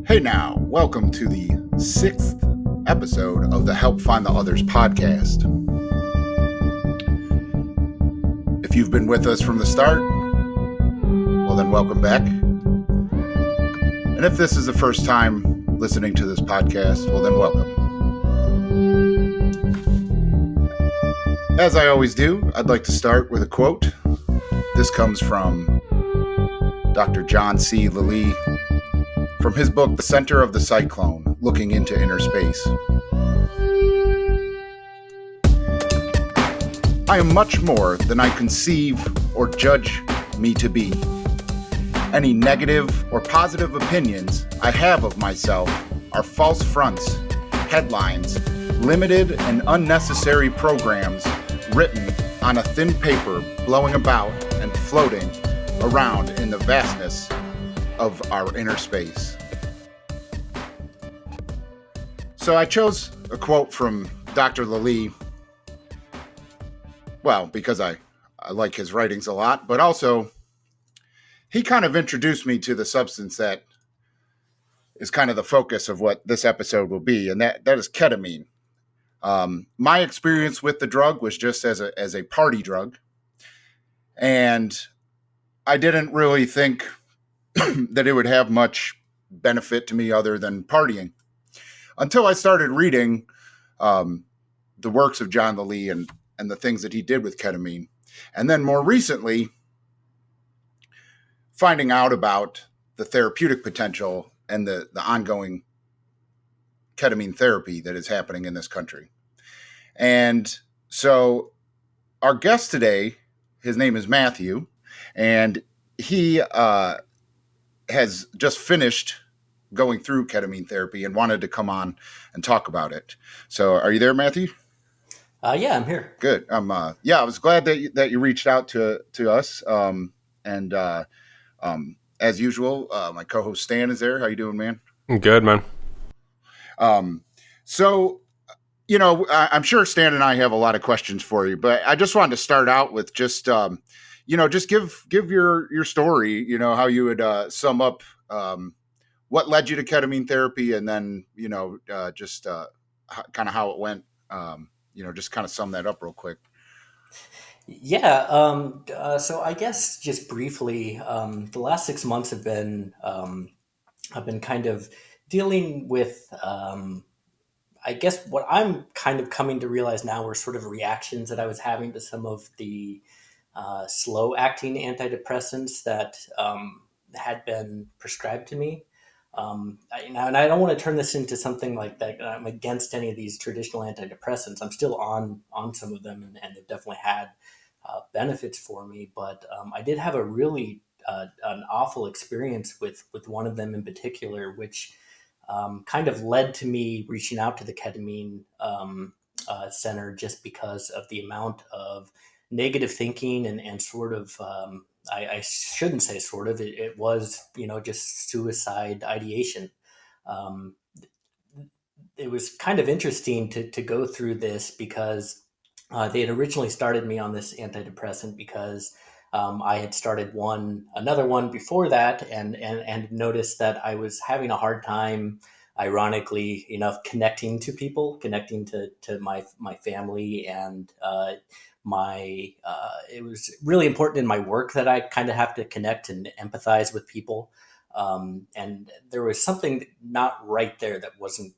Hey now, welcome to the 6th episode of the Help Find the Others podcast. If you've been with us from the start, well then welcome back. And if this is the first time listening to this podcast, well then welcome. As I always do, I'd like to start with a quote. This comes from Dr. John C. Lilly, from his book, The Center of the Cyclone, Looking into Inner Space. I am much more than I conceive or judge me to be. Any negative or positive opinions I have of myself are false fronts, headlines, limited and unnecessary programs written on a thin paper blowing about and floating around in the vastness of our inner space. So I chose a quote from Dr. Lilly, well, because I like his writings a lot, but also he kind of introduced me to the substance that is kind of the focus of what this episode will be, and that is ketamine. My experience with the drug was just as a party drug, and I didn't really think that it would have much benefit to me other than partying, until I started reading the works of John Lilly and the things that he did with ketamine. And then more recently, finding out about the therapeutic potential and the ongoing ketamine therapy that is happening in this country. And so our guest today, his name is Matthew, and he has just finished going through ketamine therapy and wanted to come on and talk about it. So are you there, Matthew? Yeah, I'm here. Good. I was glad that you reached out to us. As usual, my co-host Stahn is there. How you doing, man? I'm good, man. So, I'm sure Stahn and I have a lot of questions for you, but I just wanted to start out with just give your story, how you would sum up what led you to ketamine therapy, and then, just kind of how it went, just kind of sum that up real quick. Yeah. So I guess just briefly, the last 6 months have been, I've been kind of dealing with, I guess what I'm kind of coming to realize now were sort of reactions that I was having to some of the slow acting antidepressants that had been prescribed to me. And I don't want to turn this into something like that. I'm against any of these traditional antidepressants. I'm still on some of them, and they've definitely had benefits for me. But I did have a really an awful experience with one of them in particular, which kind of led to me reaching out to the ketamine center just because of the amount of negative thinking and sort of I shouldn't say sort of, it was, just suicide ideation. It was kind of interesting to go through this because they had originally started me on this antidepressant because I had started another one before that and noticed that I was having a hard time, ironically enough, connecting to people, connecting to my family, and it was really important in my work that I kind of have to connect and empathize with people. And there was something not right there that wasn't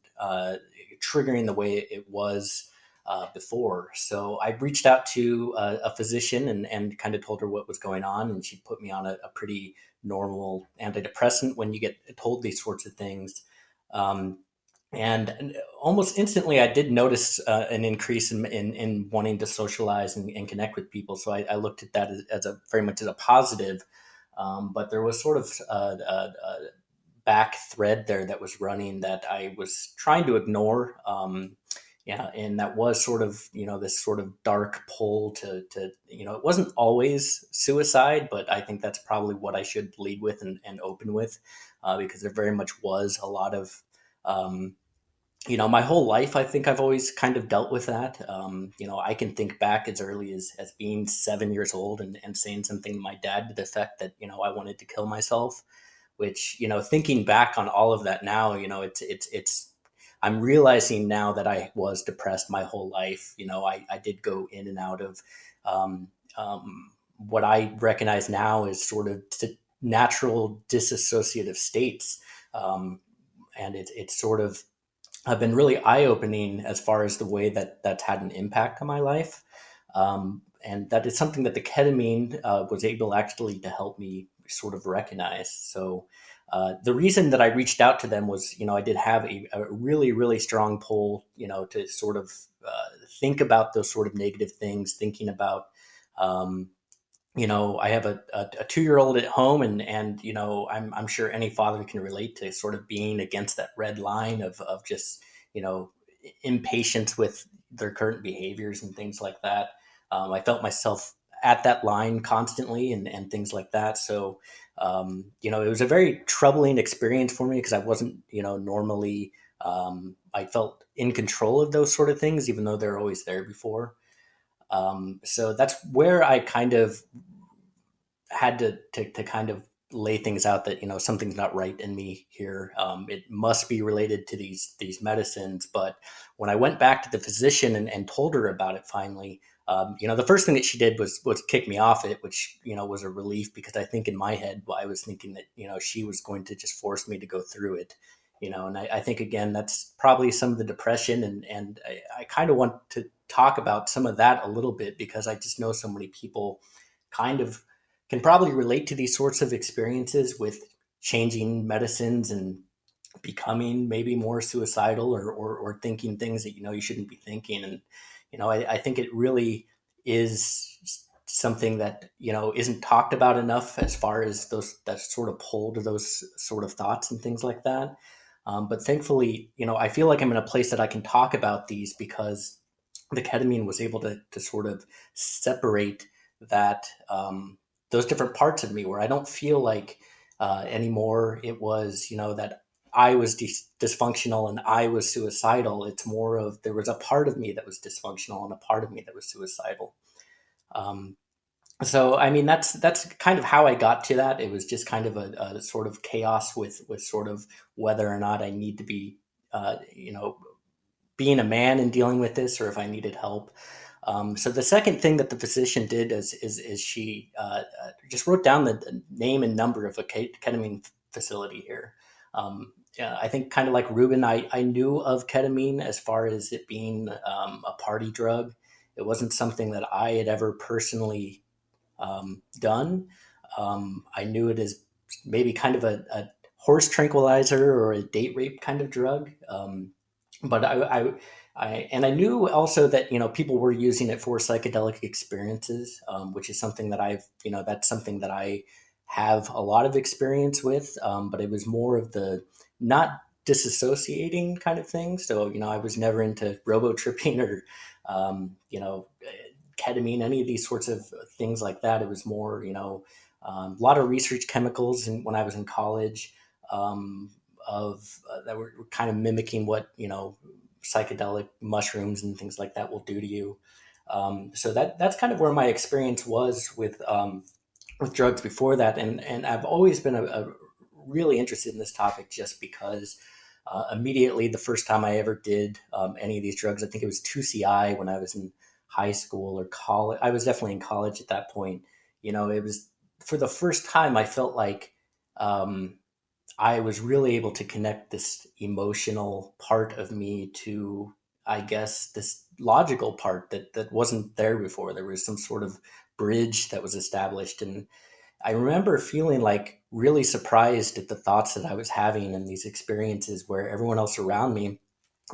triggering the way it was before. So I reached out to a physician and kind of told her what was going on. And she put me on a pretty normal antidepressant when you get told these sorts of things. And almost instantly, I did notice an increase in wanting to socialize and connect with people. So I looked at that as very much as a positive. But there was sort of a back thread there that was running that I was trying to ignore. Yeah, and that was sort of, this sort of dark pull to it wasn't always suicide, but I think that's probably what I should lead with and open with, because there very much was a lot of, um, my whole life, I think I've always kind of dealt with that. I can think back as early as being 7 years old and saying something to my dad to the effect that, I wanted to kill myself, which, thinking back on all of that now, I'm realizing now that I was depressed my whole life. I did go in and out of, um, what I recognize now as sort of natural disassociative states. And it's sort of have been really eye opening as far as the way that that's had an impact on my life. And that is something that the ketamine was able actually to help me sort of recognize. So the reason that I reached out to them was, I did have a really, really strong pull, to sort of think about those sort of negative things, thinking about, um, I have a 2-year-old at home, and I'm sure any father can relate to sort of being against that red line of just you know impatience with their current behaviors and things like that. I felt myself at that line constantly, and things like that. So it was a very troubling experience for me because I wasn't normally, I felt in control of those sort of things, even though they're always there before. So that's where I kind of had to kind of lay things out that something's not right in me here. It must be related to these medicines. But when I went back to the physician and told her about it finally, the first thing that she did was kick me off it, which was a relief, because I think in my head I was thinking that she was going to just force me to go through it. And I think again that's probably some of the depression, and I kind of want to talk about some of that a little bit, because I just know so many people kind of can probably relate to these sorts of experiences with changing medicines and becoming maybe more suicidal, or thinking things that you shouldn't be thinking. And I think it really is something that isn't talked about enough, as far as those that sort of pull to those sort of thoughts and things like that. But thankfully, I feel like I'm in a place that I can talk about these, because the ketamine was able to sort of separate that, those different parts of me, where I don't feel like anymore it was that I was dysfunctional and I was suicidal. It's more of there was a part of me that was dysfunctional and a part of me that was suicidal. Um, so I mean that's kind of how I got to that. It was just kind of a sort of chaos with sort of whether or not I need to be being a man and dealing with this, or if I needed help. So the second thing that the physician did is she just wrote down the name and number of a ketamine facility here. Yeah, I think kind of like Ruben, I knew of ketamine as far as it being a party drug. It wasn't something that I had ever personally done. I knew it as maybe kind of a horse tranquilizer or a date rape kind of drug. But I knew also that people were using it for psychedelic experiences, which is something that that's something that I have a lot of experience with. But it was more of the not disassociating kind of thing. So I was never into robo tripping or ketamine, any of these sorts of things like that. It was more a lot of research chemicals, and when I was in college. Of that were kind of mimicking what psychedelic mushrooms and things like that will do to you. So that's kind of where my experience was with drugs before that, and I've always been a really interested in this topic, just because immediately the first time I ever did any of these drugs, I think it was 2CI when I was in high school or college. I was definitely in college at that point. It was for the first time I felt like. I was really able to connect this emotional part of me to, I guess, this logical part that wasn't there before. There was some sort of bridge that was established. And I remember feeling like really surprised at the thoughts that I was having and these experiences where everyone else around me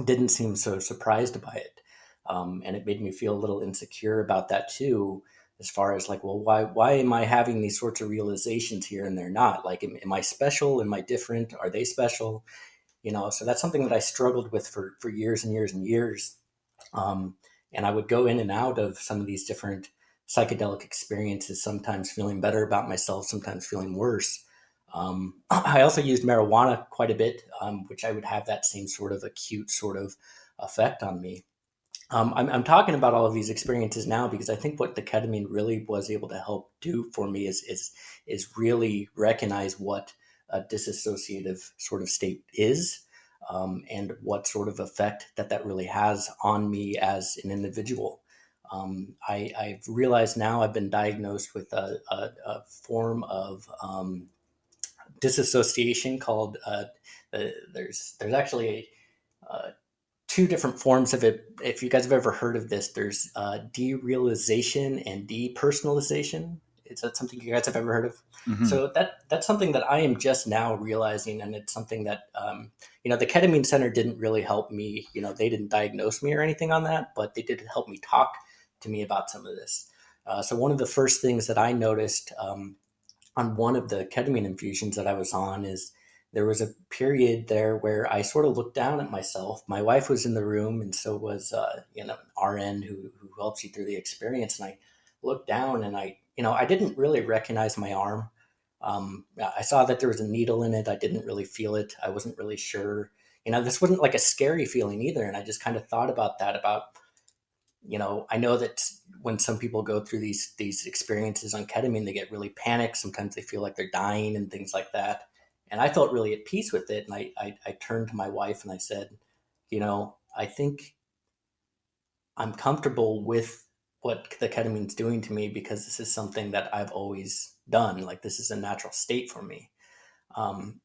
didn't seem so surprised by it. And it made me feel a little insecure about that too, as far as like, well, why am I having these sorts of realizations here and they're not? Like, am I special? Am I different? Are they special? So that's something that I struggled with for years and years and years. Um, and I would go in and out of some of these different psychedelic experiences, sometimes feeling better about myself, sometimes feeling worse. I also used marijuana quite a bit, which I would have that same sort of acute sort of effect on me. I'm talking about all of these experiences now because I think what the ketamine really was able to help do for me is really recognize what a disassociative sort of state is, and what sort of effect that really has on me as an individual. I've realized now I've been diagnosed with a form of disassociation called there's actually two different forms of it. If you guys have ever heard of this, there's derealization and depersonalization. Is that something you guys have ever heard of? Hmm. So that's something that I am just now realizing, and it's something that the ketamine center didn't really help me. They didn't diagnose me or anything on that, but they did help me talk to me about some of this. So one of the first things that I noticed on one of the ketamine infusions that I was on is there was a period there where I sort of looked down at myself. My wife was in the room, and so was an RN who helps you through the experience. And I looked down, and I didn't really recognize my arm. I saw that there was a needle in it. I didn't really feel it. I wasn't really sure. This wasn't like a scary feeling either. And I just kind of thought about that. I know that when some people go through these experiences on ketamine, they get really panicked. Sometimes they feel like they're dying and things like that. And I felt really at peace with it. And I turned to my wife and I said, I think I'm comfortable with what the ketamine's doing to me because this is something that I've always done. Like this is a natural state for me. Um,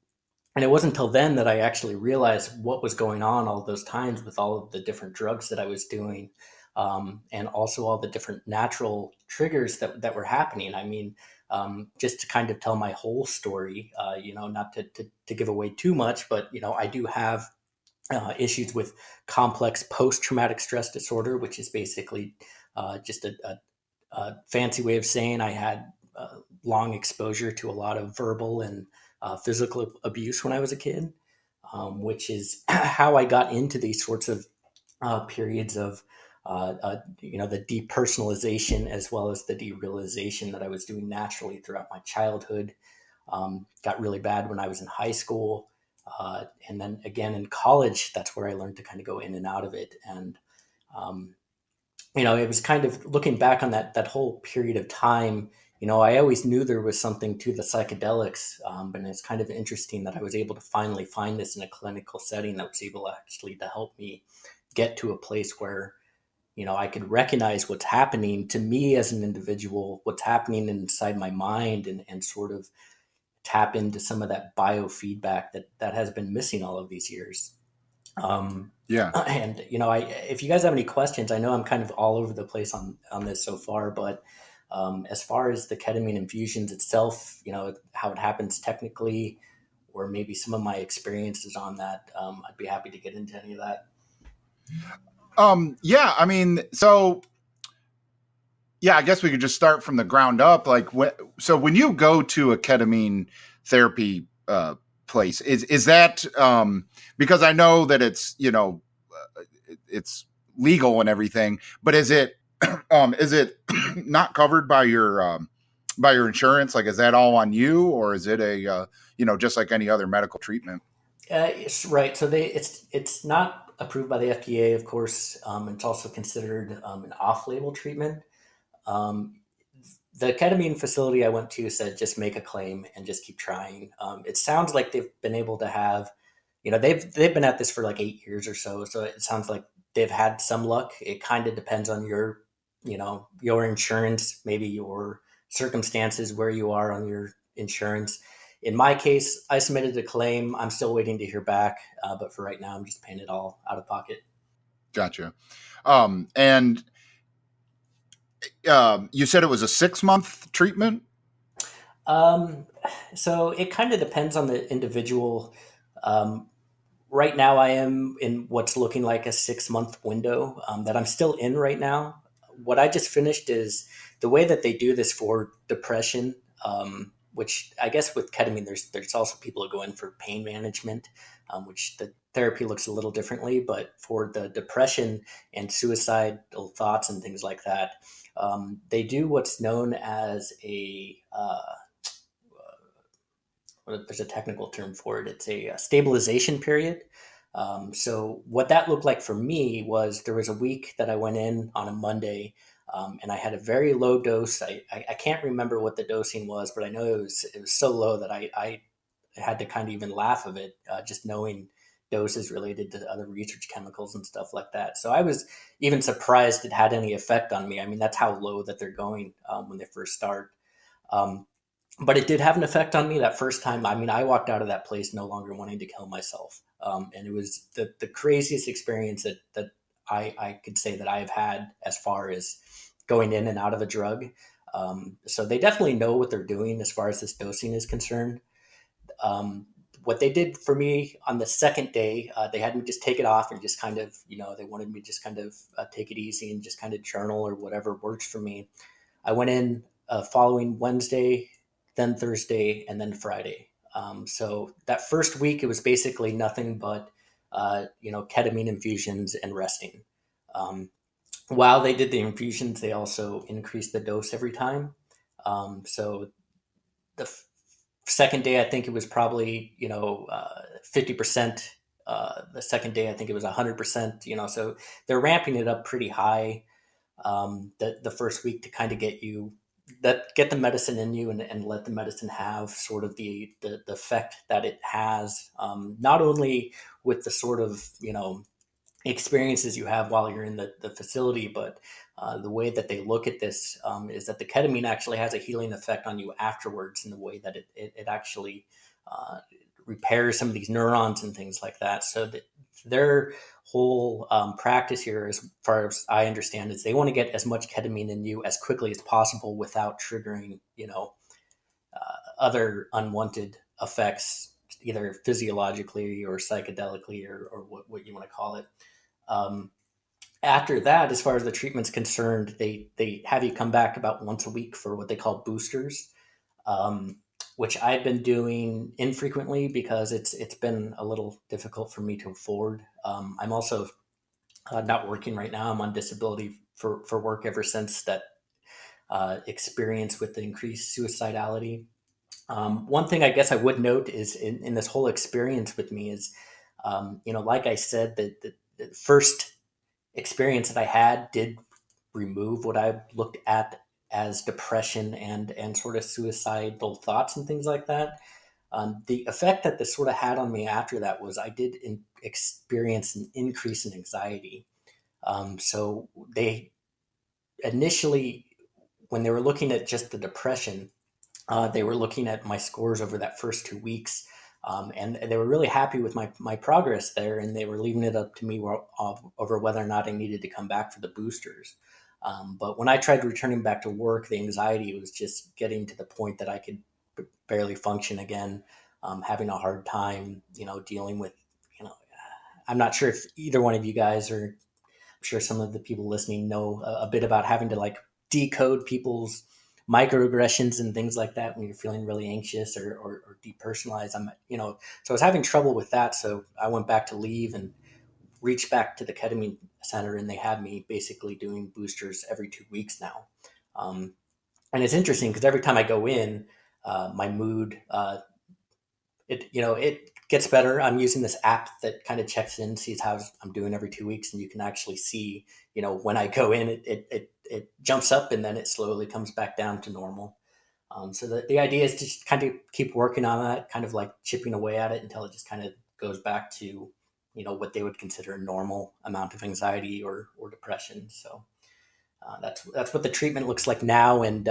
and it wasn't until then that I actually realized what was going on all those times with all of the different drugs that I was doing, and also all the different natural triggers that were happening. I mean, just to kind of tell my whole story, not to give away too much, but, I do have issues with complex post traumatic stress disorder, which is basically just a fancy way of saying I had long exposure to a lot of verbal and physical abuse when I was a kid, which is how I got into these sorts of periods of the depersonalization as well as the derealization that I was doing naturally throughout my childhood. Got really bad when I was in high school. And then again in college, that's where I learned to kind of go in and out of it. And um, it was kind of looking back on that whole period of time. I always knew there was something to the psychedelics, but it's kind of interesting that I was able to finally find this in a clinical setting that was able actually to help me get to a place where I could recognize what's happening to me as an individual, what's happening inside my mind, and sort of tap into some of that biofeedback that has been missing all of these years. Um, Yeah. and if you guys have any questions, I know I'm kind of all over the place on this so far, but as far as the ketamine infusions itself, how it happens technically, or maybe some of my experiences on that, I'd be happy to get into any of that. Yeah. I mean, so yeah, I guess we could just start from the ground up. Like, so when you go to a ketamine therapy place, is that because I know that it's it's legal and everything, but is it not covered by your insurance? Like, is that all on you, or is it a just like any other medical treatment? It's right. So it's not approved by the FDA, of course. It's also considered an off-label treatment. Um, the ketamine facility I went to said just make a claim and just keep trying. It sounds like they've been able to have, they've been at this for like 8 years or so. So it sounds like they've had some luck. It kind of depends on your insurance, maybe your circumstances, where you are on your insurance. In my case, I submitted a claim. I'm still waiting to hear back, but for right now, I'm just paying it all out of pocket. Gotcha. And you said it was a 6 month treatment. Um, so it kind of depends on the individual. Um, right now, I am in what's looking like a 6 month window that I'm still in right now. What I just finished is the way that they do this for depression, which I guess with ketamine, there's also people who go in for pain management. which the therapy looks a little differently. But for the depression and suicidal thoughts and things like that, they do what's known as there's a technical term for it. It's a stabilization period. So what that looked like for me was there was a week that I went in on a Monday, and I had a very low dose. I can't remember what the dosing was, but I know it was so low that I had to kind of even laugh of it, just knowing doses related to other research chemicals and stuff like that. So I was even surprised it had any effect on me. I mean, that's how low that they're going when they first start. Um, but it did have an effect on me that first time. I mean, I walked out of that place no longer wanting to kill myself. And it was the craziest experience that I could say that I've had as far as going in and out of a drug. So they definitely know what they're doing as far as this dosing is concerned. Um, what they did for me on the second day, they had me just take it off and just kind of, they wanted me to just kind of take it easy and just kind of journal or whatever works for me. I went in following Wednesday, then Thursday, and then Friday. So that first week, it was basically nothing but, ketamine infusions and resting. Um, while they did the infusions, they also increased the dose every time. So the second day, I think it was probably 50%. The second day, I think it was 100%. So they're ramping it up pretty high the first week to kind of get the medicine in you and let the medicine have sort of the effect that it has, not only with the sort of experiences you have while you're in the facility, but the way that they look at this is that the ketamine actually has a healing effect on you afterwards, in the way that it actually uh, repairs some of these neurons and things like that. So that their whole practice here, as far as I understand, is they want to get as much ketamine in you as quickly as possible without triggering, other unwanted effects, either physiologically or psychedelically, or what you want to call it. Um, After that, as far as the treatment's concerned, they have you come back about once a week for what they call boosters, um, which I've been doing infrequently because it's been a little difficult for me to afford. I'm also not working right now. I'm on disability for work ever since that experience with the increased suicidality. One thing I guess I would note is in this whole experience with me is, like I said, the first experience that I had did remove what I looked at as depression and sort of suicidal thoughts and things like that. The effect that this sort of had on me after that was I did experience an increase in anxiety. So they initially, when they were looking at just the depression, they were looking at my scores over that first 2 weeks, and they were really happy with my progress there, and they were leaving it up to me over whether or not I needed to come back for the boosters. But when I tried returning back to work, the anxiety was just getting to the point that I could barely function again, having a hard time, dealing with, you know, I'm not sure if either one of you guys, or I'm sure some of the people listening know a bit about having to like decode people's microaggressions and things like that when you're feeling really anxious or depersonalized. So I was having trouble with that. So I went back to leave and reached back to the ketamine center, and they have me basically doing boosters every 2 weeks now. Um, and it's interesting because every time I go in, my mood, it gets better. I'm using this app that kind of checks in, sees how I'm doing every 2 weeks, and you can actually see, when I go in, it jumps up and then it slowly comes back down to normal. So the idea is to just kind of keep working on that, kind of like chipping away at it until it just kind of goes back to, what they would consider a normal amount of anxiety or depression. So that's what the treatment looks like now. And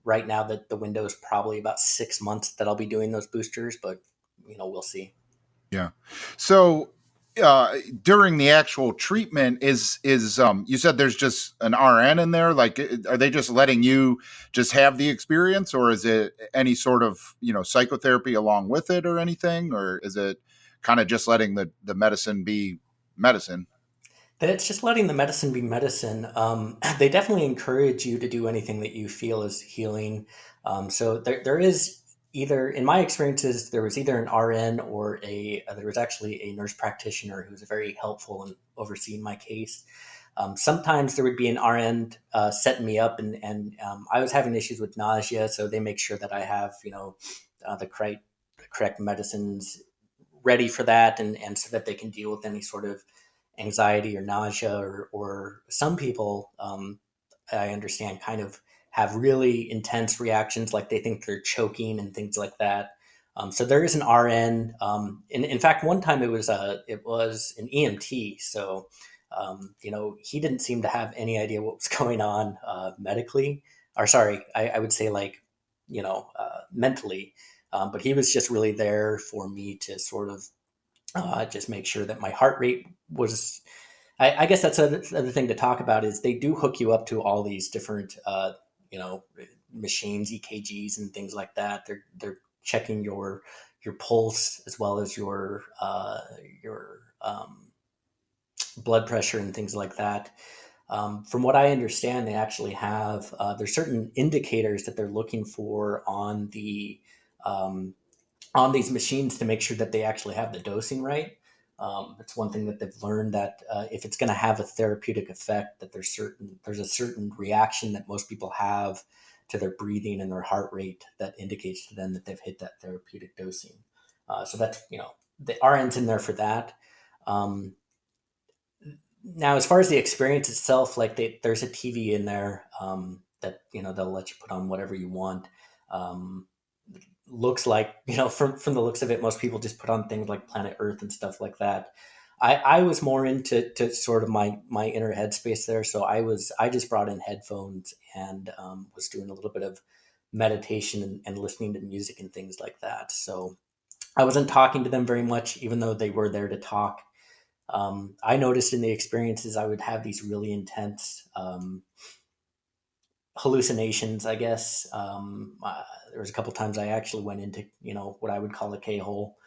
right now that the window is probably about 6 months that I'll be doing those boosters, but we'll see. Yeah. So during the actual treatment, is you said there's just an RN in there? Like, are they just letting you just have the experience, or is it any sort of psychotherapy along with it, or anything, or is it kind of just letting the medicine be medicine? That it's just letting the medicine be medicine. They definitely encourage you to do anything that you feel is healing. So there is. either in my experiences there was either an RN or a there was actually a nurse practitioner who was very helpful in overseeing my case. Sometimes there would be an RN setting me up, and I was having issues with nausea, so they make sure that I have the correct medicines ready for that, and so that they can deal with any sort of anxiety or nausea, or some people I understand kind of have really intense reactions, like they think they're choking and things like that. So there is an RN. In fact, one time it was an EMT. So he didn't seem to have any idea what was going on medically, or sorry, I would say like mentally. But he was just really there for me to sort of just make sure that my heart rate was. I guess that's another thing to talk about is they do hook you up to all these different you know machines, EKGs and things like that. They're checking your pulse as well as your blood pressure and things like that. From what I understand, they actually have there's certain indicators that they're looking for um, on these machines to make sure that they actually have the dosing right. It's one thing that they've learned that if it's going to have a therapeutic effect, that there's a certain reaction that most people have to their breathing and their heart rate that indicates to them that they've hit that therapeutic dosing. So that's the RN's in there for that. Um, Now, as far as the experience itself, like there's a TV in there that they'll let you put on whatever you want. Um, Looks like from the looks of it, most people just put on things like Planet Earth and stuff like that. I was more into to sort of my inner headspace there, so I just brought in headphones and was doing a little bit of meditation and listening to music and things like that. So I wasn't talking to them very much, even though they were there to talk. I noticed in the experiences I would have these really intense hallucinations, I guess. There was a couple times I actually went into, what I would call a K hole.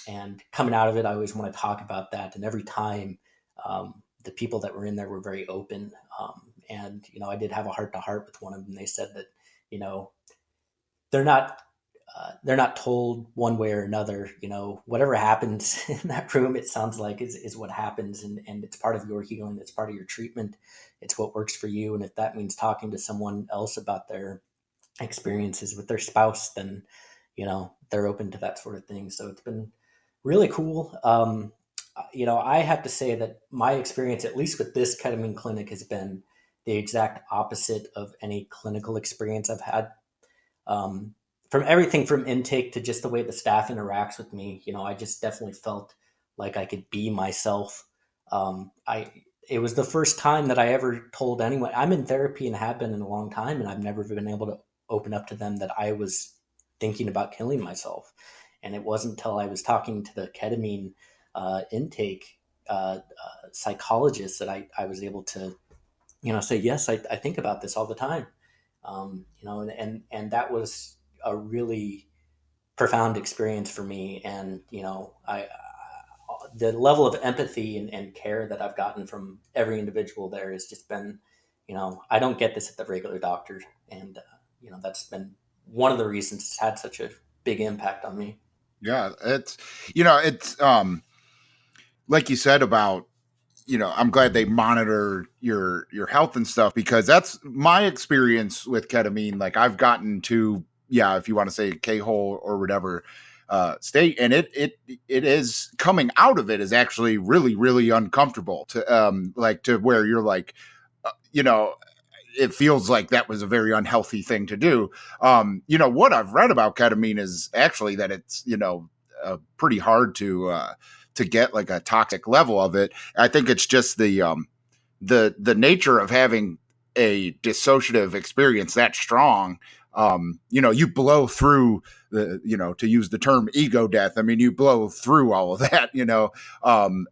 And coming out of it, I always want to talk about that. And every time, the people that were in there were very open. And, I did have a heart to heart with one of them. They said that, you know, they're not they're not told one way or another. Whatever happens in that room, it sounds like is what happens, and it's part of your healing. It's part of your treatment. It's what works for you. And if that means talking to someone else about their experiences with their spouse, then they're open to that sort of thing. So it's been really cool. I have to say that my experience, at least with this ketamine clinic, has been the exact opposite of any clinical experience I've had. um, from everything from intake to just the way the staff interacts with me, I just definitely felt like I could be myself. I It was the first time that I ever told anyone I'm in therapy and have been in a long time, and I've never been able to open up to them that I was thinking about killing myself. And it wasn't until I was talking to the ketamine intake psychologist that I was able to say yes, I think about this all the time. And that was a really profound experience for me. And I the level of empathy and care that I've gotten from every individual there has just been, I don't get this at the regular doctor. And that's been one of the reasons it's had such a big impact on me. Yeah, it's like you said about, I'm glad they monitor your health and stuff, because that's my experience with ketamine. Like, I've gotten to, yeah, if you want to say K-hole or whatever state, and it is, coming out of it is actually really, really uncomfortable to like, to where you're like, uh, you know it feels like that was a very unhealthy thing to do. What I've read about ketamine is actually that it's, pretty hard to get like a toxic level of it. I think it's just the nature of having a dissociative experience that strong. You blow through to use the term ego death. I mean, you blow through all of that,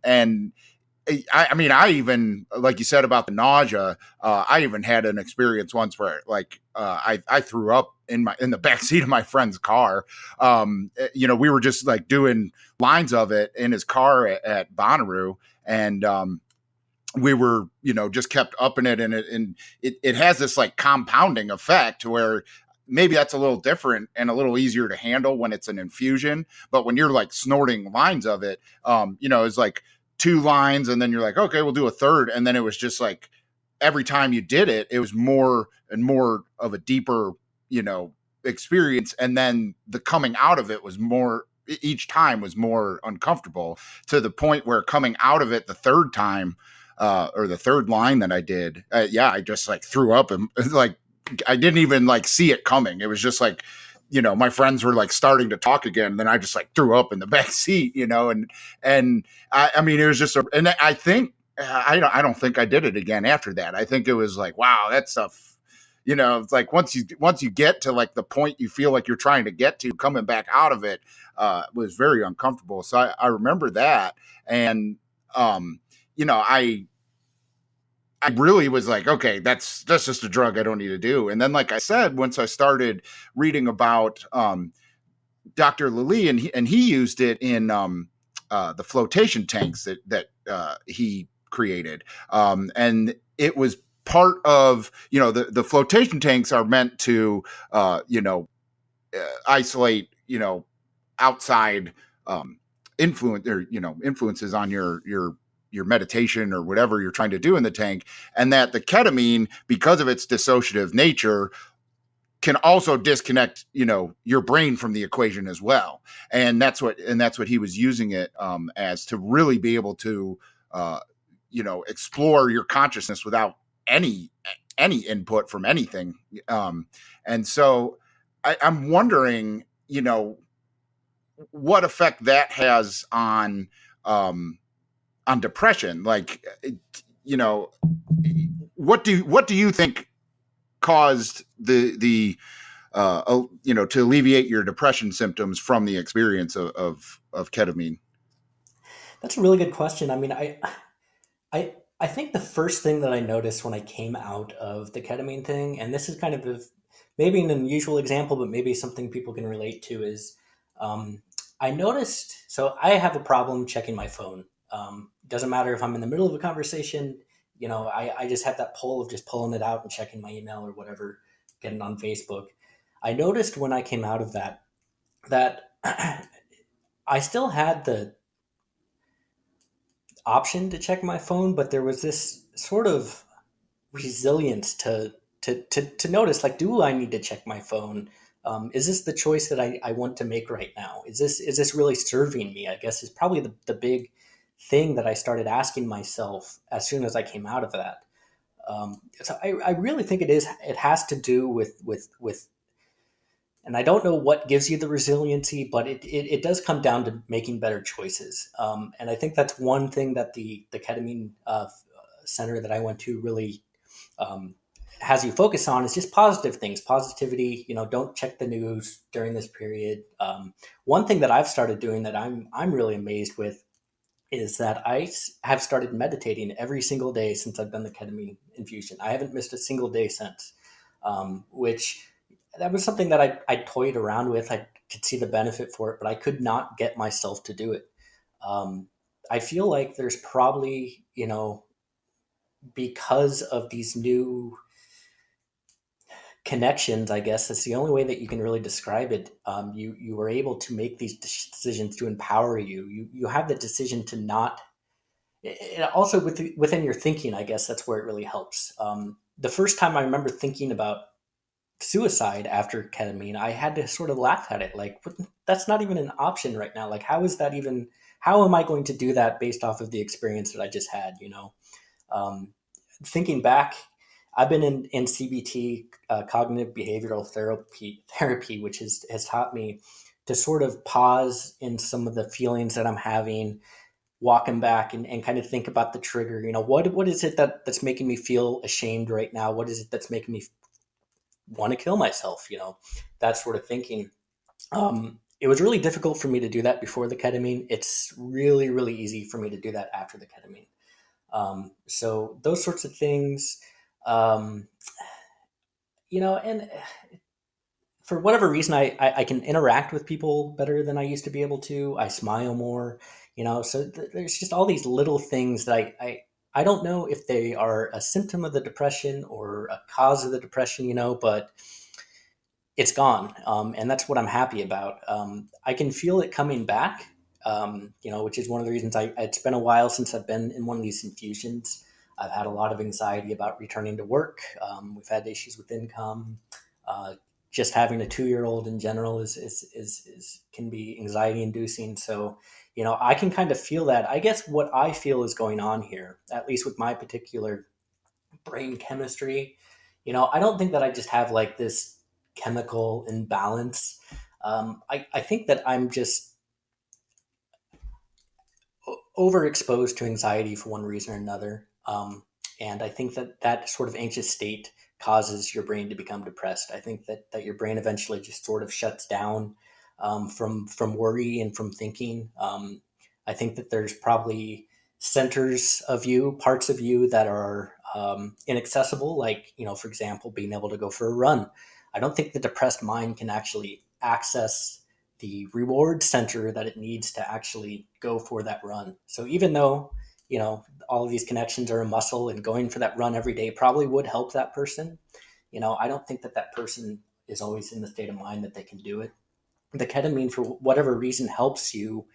and I even, like you said about the nausea, I even had an experience once where, like, I threw up in the back seat of my friend's car. We were just like doing lines of it in his car at Bonnaroo, and we were, just kept upping it, and it has this like compounding effect where maybe that's a little different and a little easier to handle when it's an infusion. But when you're like snorting lines of it, it's like 2 lines, and then you're like, okay, we'll do a third. And then it was just like every time you did it, it was more and more of a deeper, experience. And then the coming out of it was more, each time was more uncomfortable, to the point where coming out of it the third time, or the third line that I did, I just like threw up, and like I didn't even like see it coming. It was just like, my friends were like starting to talk again, and then I just like threw up in the back seat, and I mean, it was just and I think I don't think I did it again after that. I think it was like, wow, that stuff, it's like once you get to like the point you feel like you're trying to get to, coming back out of it was very uncomfortable. So I remember that, and I really was like, okay, that's just a drug I don't need to do. And then, like I said, once I started reading about Dr. Lilly, and he used it in the flotation tanks that he created, and it was part of, the flotation tanks are meant to isolate outside influence, or influences on your meditation or whatever you're trying to do in the tank, and that the ketamine, because of its dissociative nature, can also disconnect your brain from the equation as well. And that's what he was using it as, to really be able to explore your consciousness without any input from anything. And so I'm wondering what effect that has on depression. Like, what do you think caused the to alleviate your depression symptoms from the experience of ketamine? That's a really good question. I mean, I think the first thing that I noticed when I came out of the ketamine thing, and this is kind of maybe an unusual example, but maybe something people can relate to, is I noticed. So I have a problem checking my phone. Doesn't matter if I'm in the middle of a conversation. I just have that pull of just pulling it out and checking my email or whatever, getting on Facebook. I noticed when I came out of that I still had the option to check my phone, but there was this sort of resilience to notice, like, do I need to check my phone? Is this the choice that I want to make right now? Is this really serving me? I guess is probably the big thing that I started asking myself as soon as I came out of that. So I really think it has to do with, and I don't know what gives you the resiliency, but it does come down to making better choices. And I think that's one thing that the ketamine center that I went to really has you focus on, is just positive things, positivity. Don't check the news during this period. One thing that I've started doing that I'm really amazed with is that I have started meditating every single day since I've done the ketamine infusion. I haven't missed a single day since, which that was something that I toyed around with. I could see the benefit for it, but I could not get myself to do it. I feel like there's probably, because of these new connections, I guess that's the only way that you can really describe it. You were able to make these decisions to empower you. You have the decision to not. Also within your thinking, I guess that's where it really helps. The first time I remember thinking about suicide after ketamine, I had to sort of laugh at it. Like, that's not even an option right now. Like, how is that even? How am I going to do that based off of the experience that I just had? Thinking back, I've been in CBT, cognitive behavioral therapy, which has taught me to sort of pause in some of the feelings that I'm having, walking back and kind of think about the trigger. What is it that's making me feel ashamed right now? What is it that's making me want to kill myself? That sort of thinking. It was really difficult for me to do that before the ketamine. It's really, really easy for me to do that after the ketamine. So those sorts of things, and for whatever reason, I can interact with people better than I used to be able to. I smile more, so there's just all these little things that I don't know if they are a symptom of the depression or a cause of the depression, but it's gone, and that's what I'm happy about. I can feel it coming back, which is one of the reasons it's been a while since I've been in one of these infusions. I've had a lot of anxiety about returning to work. We've had issues with income. Uh, just having a 2 year old in general is can be anxiety inducing. So, I can kind of feel that. I guess what I feel is going on here, at least with my particular brain chemistry. I don't think that I just have like this chemical imbalance. I think that I'm just overexposed to anxiety for one reason or another. And I think that that sort of anxious state causes your brain to become depressed. I think that your brain eventually just sort of shuts down from worry and from thinking. I think that there's probably centers of you, parts of you that are inaccessible, like, for example, being able to go for a run. I don't think the depressed mind can actually access the reward center that it needs to actually go for that run. So even though, all of these connections are a muscle and going for that run every day probably would help that person, I don't think that that person is always in the state of mind that they can do it. The ketamine, for whatever reason, helps you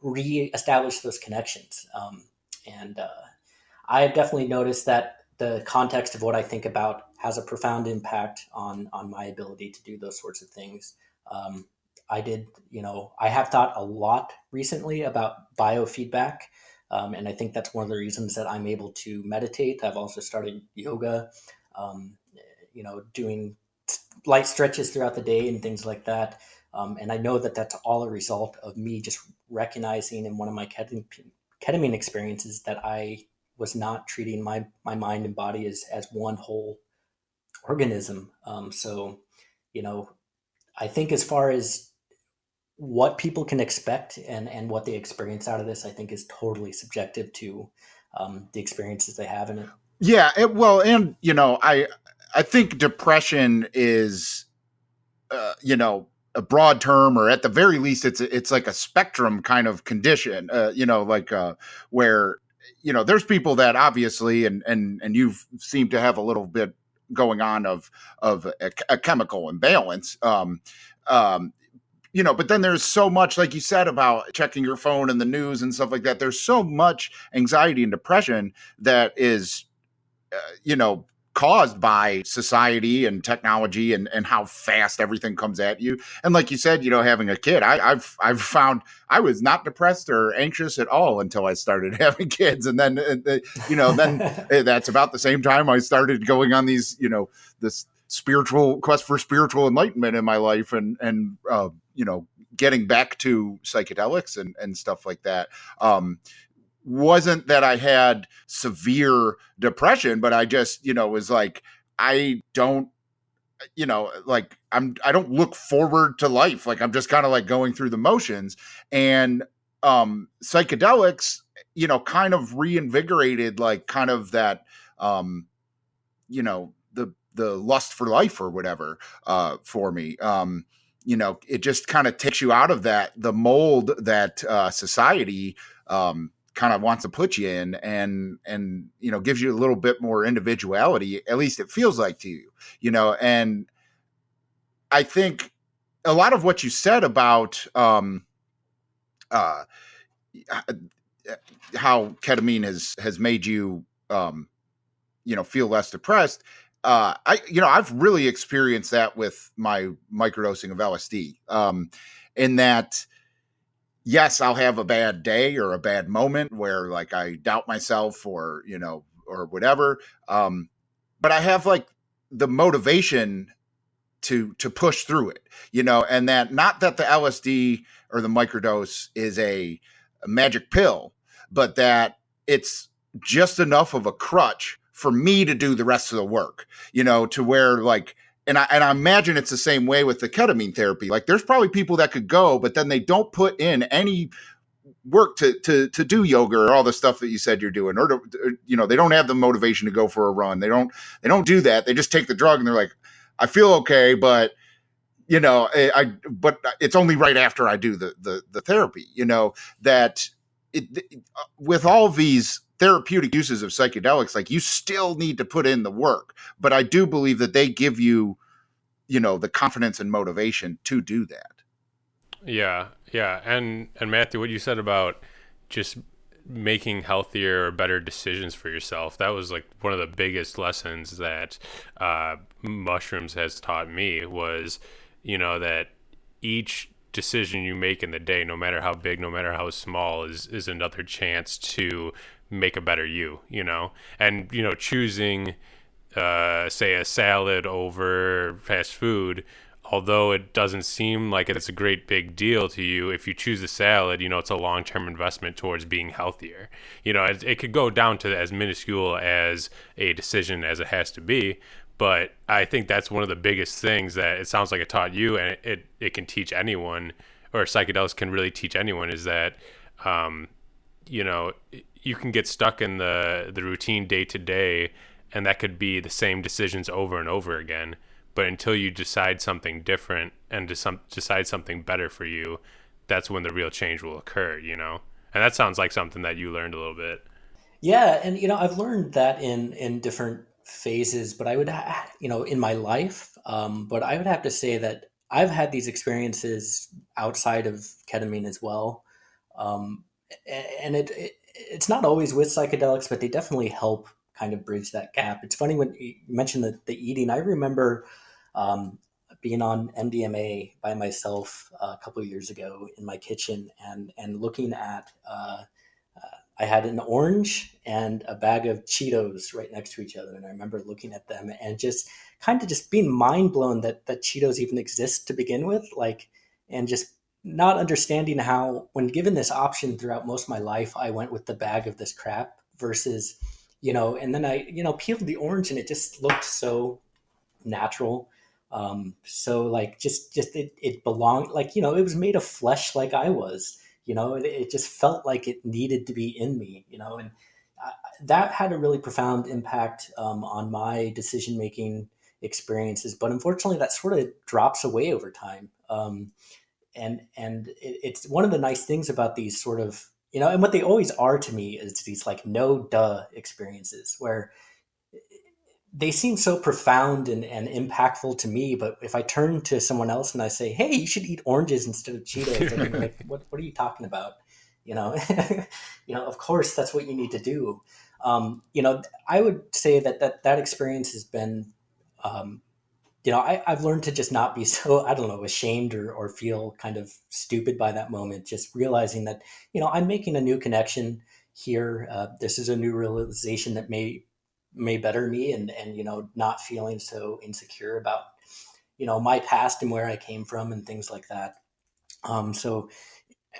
reestablish those connections. And I have definitely noticed that the context of what I think about has a profound impact on my ability to do those sorts of things. Um, I have thought a lot recently about biofeedback. And I think that's one of the reasons that I'm able to meditate. I've also started yoga, um, doing light stretches throughout the day and things like that. And I know that that's all a result of me just recognizing in one of my ketamine experiences that I was not treating my mind and body as one whole organism. So, you know, I think as far as what people can expect and what they experience out of this, I think is totally subjective to the experiences they have in it. Yeah, well, and I think depression is a broad term, or at the very least it's like a spectrum kind of condition, where there's people that obviously, and you seem to have a little bit going on of a chemical imbalance. But then there's so much, like you said, about checking your phone and the news and stuff like that. There's so much anxiety and depression that is caused by society and technology, and how fast everything comes at you. And like you said, having a kid, I've found I was not depressed or anxious at all until I started having kids. And then, then that's about the same time I started going on these, this spiritual quest for spiritual enlightenment in my life, and getting back to psychedelics and stuff like that. Wasn't that I had severe depression, but I just, was like, I don't, I don't look forward to life. Like, I'm just kind of like going through the motions. And psychedelics, kind of reinvigorated like kind of that, the lust for life or whatever, for me. It just kind of takes you out of the mold that society, kind of wants to put you in, and gives you a little bit more individuality. At least it feels like to you, and I think a lot of what you said about uh how ketamine has made you feel less depressed. I've really experienced that with my microdosing of LSD, in that, yes, I'll have a bad day or a bad moment where like I doubt myself, or or whatever. But I have like the motivation to push through it, and that, not that the LSD or the microdose is a magic pill, but that it's just enough of a crutch for me to do the rest of the work, to where like, and I imagine it's the same way with the ketamine therapy. Like, there's probably people that could go, but then they don't put in any work to do yoga or all the stuff that you said you're doing, or they don't have the motivation to go for a run. They don't do that. They just take the drug and they're like, I feel okay, but but it's only right after I do the therapy, that with all these therapeutic uses of psychedelics, like, you still need to put in the work. But I do believe that they give you, the confidence and motivation to do that. Yeah, yeah, and Matthew, what you said about just making healthier or better decisions for yourself, that was like one of the biggest lessons that mushrooms has taught me was, that each decision you make in the day, no matter how big, no matter how small, is another chance to make a better you. And choosing say a salad over fast food, although it doesn't seem like it's a great big deal to you, if you choose the salad, it's a long-term investment towards being healthier. It could go down to as minuscule as a decision as it has to be, but I think that's one of the biggest things that it sounds like it taught you, and it can teach anyone, or psychedelics can really teach anyone, is that um, you know you can get stuck in the routine day to day, and that could be the same decisions over and over again. But until you decide something different and decide something better for you, that's when the real change will occur. And that sounds like something that you learned a little bit. Yeah, and I've learned that in different phases, but in my life, but I would have to say that I've had these experiences outside of ketamine as well. Um, and it's not always with psychedelics, but they definitely help kind of bridge that gap. It's funny when you mentioned the eating. I remember um, being on MDMA by myself a couple of years ago in my kitchen and looking at I had an orange and a bag of Cheetos right next to each other, and I remember looking at them and just kind of just being mind blown that Cheetos even exist to begin with, like, and just not understanding how, when given this option throughout most of my life, I went with the bag of this crap versus, and then I, peeled the orange and it just looked so natural. So like just it belonged, like, it was made of flesh like I was, it just felt like it needed to be in me, and I, that had a really profound impact on my decision making experiences. But unfortunately, that sort of drops away over time. It's one of the nice things about these sort of, and what they always are to me is these like no duh experiences where they seem so profound and impactful to me. But if I turn to someone else and I say, "Hey, you should eat oranges instead of Cheetos," they're gonna be like, "What are you talking about?" You know, of course that's what you need to do. I would say that experience has been, um, I've learned to just not be so, I don't know, ashamed or feel kind of stupid by that moment. Just realizing that, I'm making a new connection here. This is a new realization that may better me, and not feeling so insecure about, my past and where I came from and things like that. So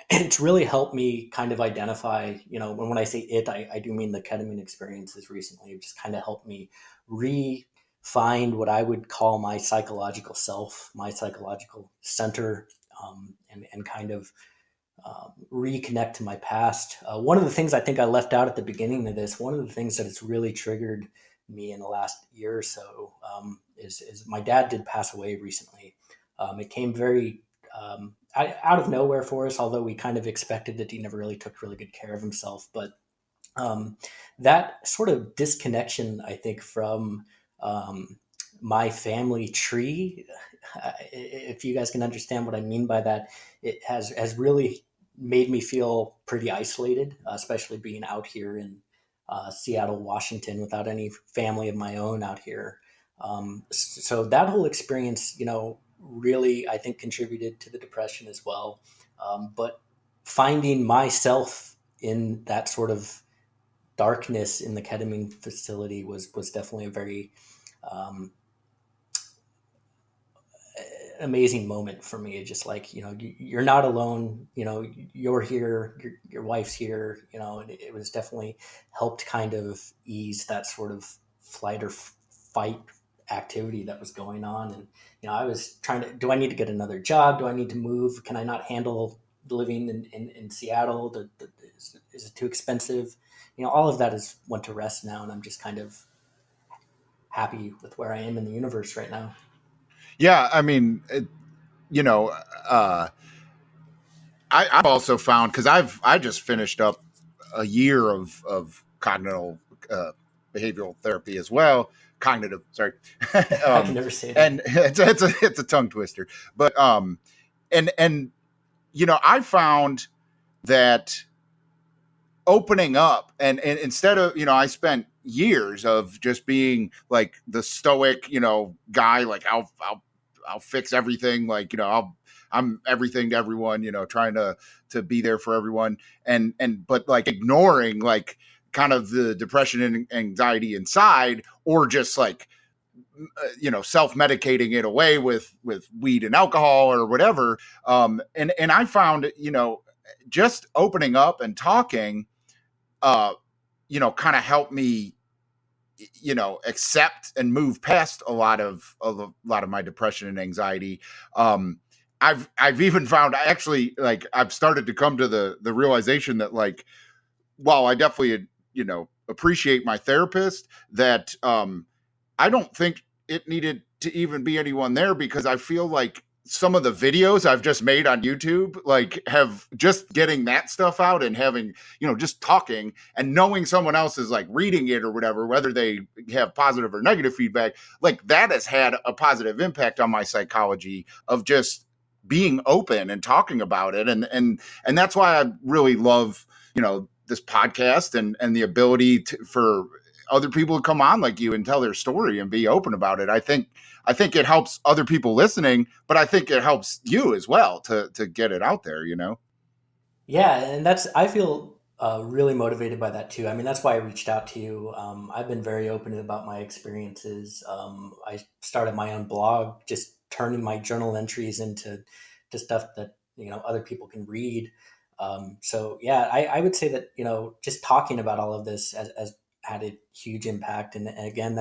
it's really helped me kind of identify, when I say it, I do mean the ketamine experiences recently. It just kind of helped me find what I would call my psychological self, my psychological center, and kind of reconnect to my past. One of the things I think I left out at the beginning of this, one of the things that has really triggered me in the last year or so, is my dad did pass away recently. It came very out of nowhere for us, although we kind of expected it. He never really took really good care of himself. But um, that sort of disconnection, I think, from my family tree, if you guys can understand what I mean by that, it has really made me feel pretty isolated, especially being out here in Seattle, Washington, without any family of my own out here. So that whole experience, really, I think, contributed to the depression as well. But finding myself in that sort of darkness in the ketamine facility was definitely a very um, amazing moment for me. Just like, you're not alone. You're here. Your wife's here. It was definitely helped kind of ease that sort of flight or fight activity that was going on. And I was trying to, do I need to get another job? Do I need to move? Can I not handle living in Seattle? Is it too expensive? All of that is went to rest now, and I'm just kind of happy with where I am in the universe right now. Yeah, I mean, you know, uh, I've also found, because I just finished up a year of cognitive uh, behavioral therapy as well, cognitive. Sorry, I can never say that. and it's a tongue twister. But and I found that opening up and instead of I spent years of just being like the stoic guy, like I'll fix everything, like I'm everything to everyone, trying to be there for everyone, and but like ignoring like kind of the depression and anxiety inside, or just like self-medicating it away with weed and alcohol or whatever. And I found just opening up and talking kind of helped me accept and move past a lot of my depression and anxiety. I've even found, actually, like, I've started to come to the realization that, like, while I definitely appreciate my therapist, that I don't think it needed to even be anyone there, because I feel like some of the videos I've just made on YouTube, like, have just getting that stuff out and having, just talking and knowing someone else is like reading it or whatever, whether they have positive or negative feedback, like that has had a positive impact on my psychology of just being open and talking about it. And that's why I really love, this podcast and the ability for other people to come on like you and tell their story and be open about it. I think it helps other people listening, but I think it helps you as well to get it out there. Yeah, and I feel really motivated by that too. I mean, that's why I reached out to you. I've been very open about my experiences. I started my own blog, just turning my journal entries into to stuff that other people can read. So yeah, I would say that just talking about all of this has had a huge impact. And again,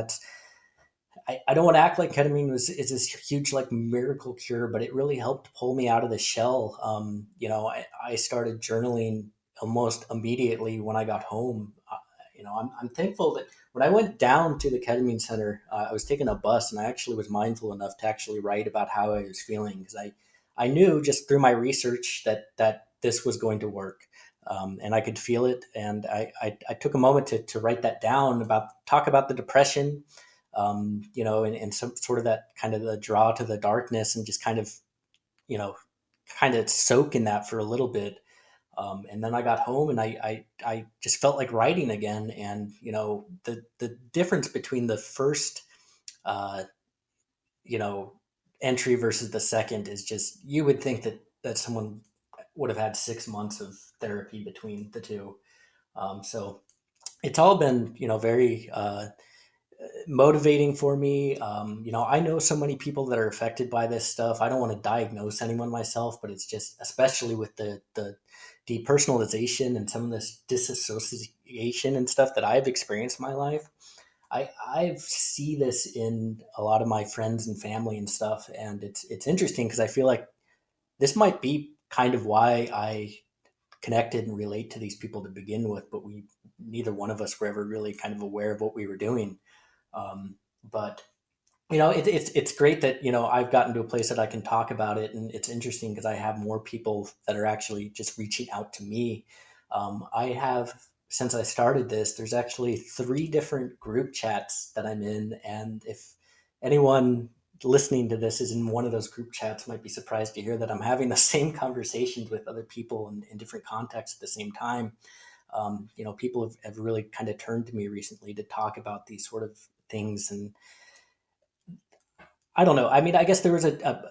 I don't want to act like ketamine is this huge like miracle cure, but it really helped pull me out of the shell. I started journaling almost immediately when I got home. I'm thankful that when I went down to the ketamine center, I was taking a bus, and I actually was mindful enough to actually write about how I was feeling, because I knew just through my research that this was going to work. And I could feel it, and I took a moment to write that down, talk about the depression, and some sort of that kind of the draw to the darkness, and just kind of, soak in that for a little bit. And then I got home, and I just felt like writing again. And, the difference between the first, uh, you know, entry versus the second is just, you would think that someone would have had 6 months of therapy between the two. So it's all been, very, motivating for me. I know so many people that are affected by this stuff. I don't want to diagnose anyone myself, but it's just, especially with the depersonalization and some of this disassociation and stuff that I've experienced in my life. I see this in a lot of my friends and family and stuff, and it's interesting because I feel like this might be kind of why I connected and relate to these people to begin with, but neither one of us were ever really kind of aware of what we were doing. But it's great that I've gotten to a place that I can talk about it, and it's interesting because I have more people that are actually just reaching out to me. I have, since I started this, there's actually 3 different group chats that I'm in, and if anyone listening to this is in one of those group chats, might be surprised to hear that I'm having the same conversations with other people in different contexts at the same time. People have really kind of turned to me recently to talk about these sort of things. And I don't know. I mean, I guess there was a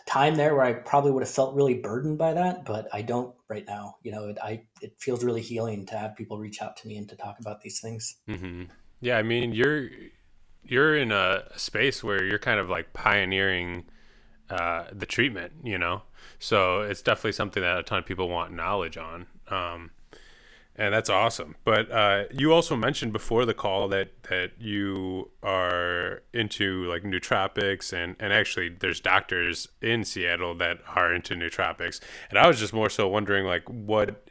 time there where I probably would have felt really burdened by that, but I don't right now. It feels really healing to have people reach out to me and to talk about these things. Mm-hmm. Yeah, I mean, you're in a space where you're kind of like pioneering the treatment, so it's definitely something that a ton of people want knowledge on. And that's awesome. But you also mentioned before the call that you are into like nootropics, and actually there's doctors in Seattle that are into nootropics. And I was just more so wondering, like, what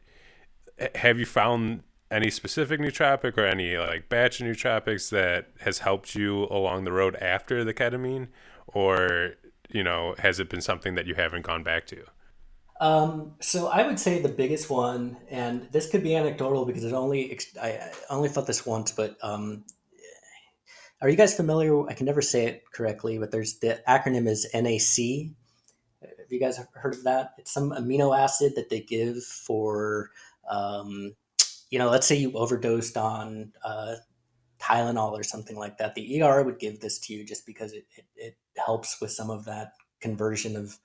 have you found any specific nootropic or any like batch of nootropics that has helped you along the road after the ketamine, or has it been something that you haven't gone back to? So I would say the biggest one, and this could be anecdotal because I only felt this once, but Are you guys familiar? I can never say it correctly, but there's the acronym is NAC. Have you guys heard of that? It's some amino acid that they give for, um, let's say you overdosed on Tylenol or something like that. The ER would give this to you just because it helps with some of that conversion of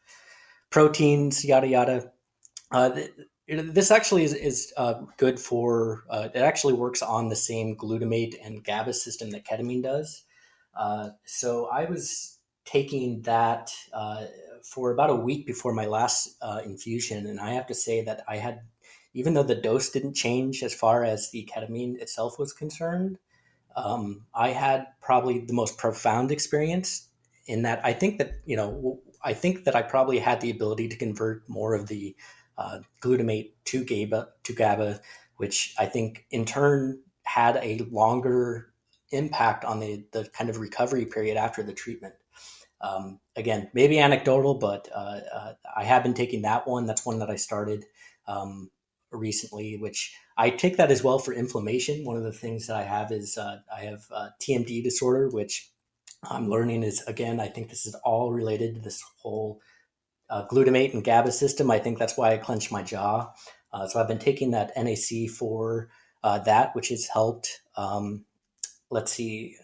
proteins, yada yada. This actually is good for. It actually works on the same glutamate and GABA system that ketamine does. So I was taking that for about a week before my last infusion, and I have to say that I had, even though the dose didn't change as far as the ketamine itself was concerned, I had probably the most profound experience in that I think that I probably had the ability to convert more of the glutamate to GABA, which I think in turn had a longer impact on the kind of recovery period after the treatment. Again, maybe anecdotal, but I have been taking that one. That's one that I started recently, which I take that as well for inflammation. One of the things that I have is I have TMD disorder, which I'm learning is, again, I think this is all related to this whole glutamate and GABA system. I think that's why I clenched my jaw. So I've been taking that NAC for that, which has helped. Let's see.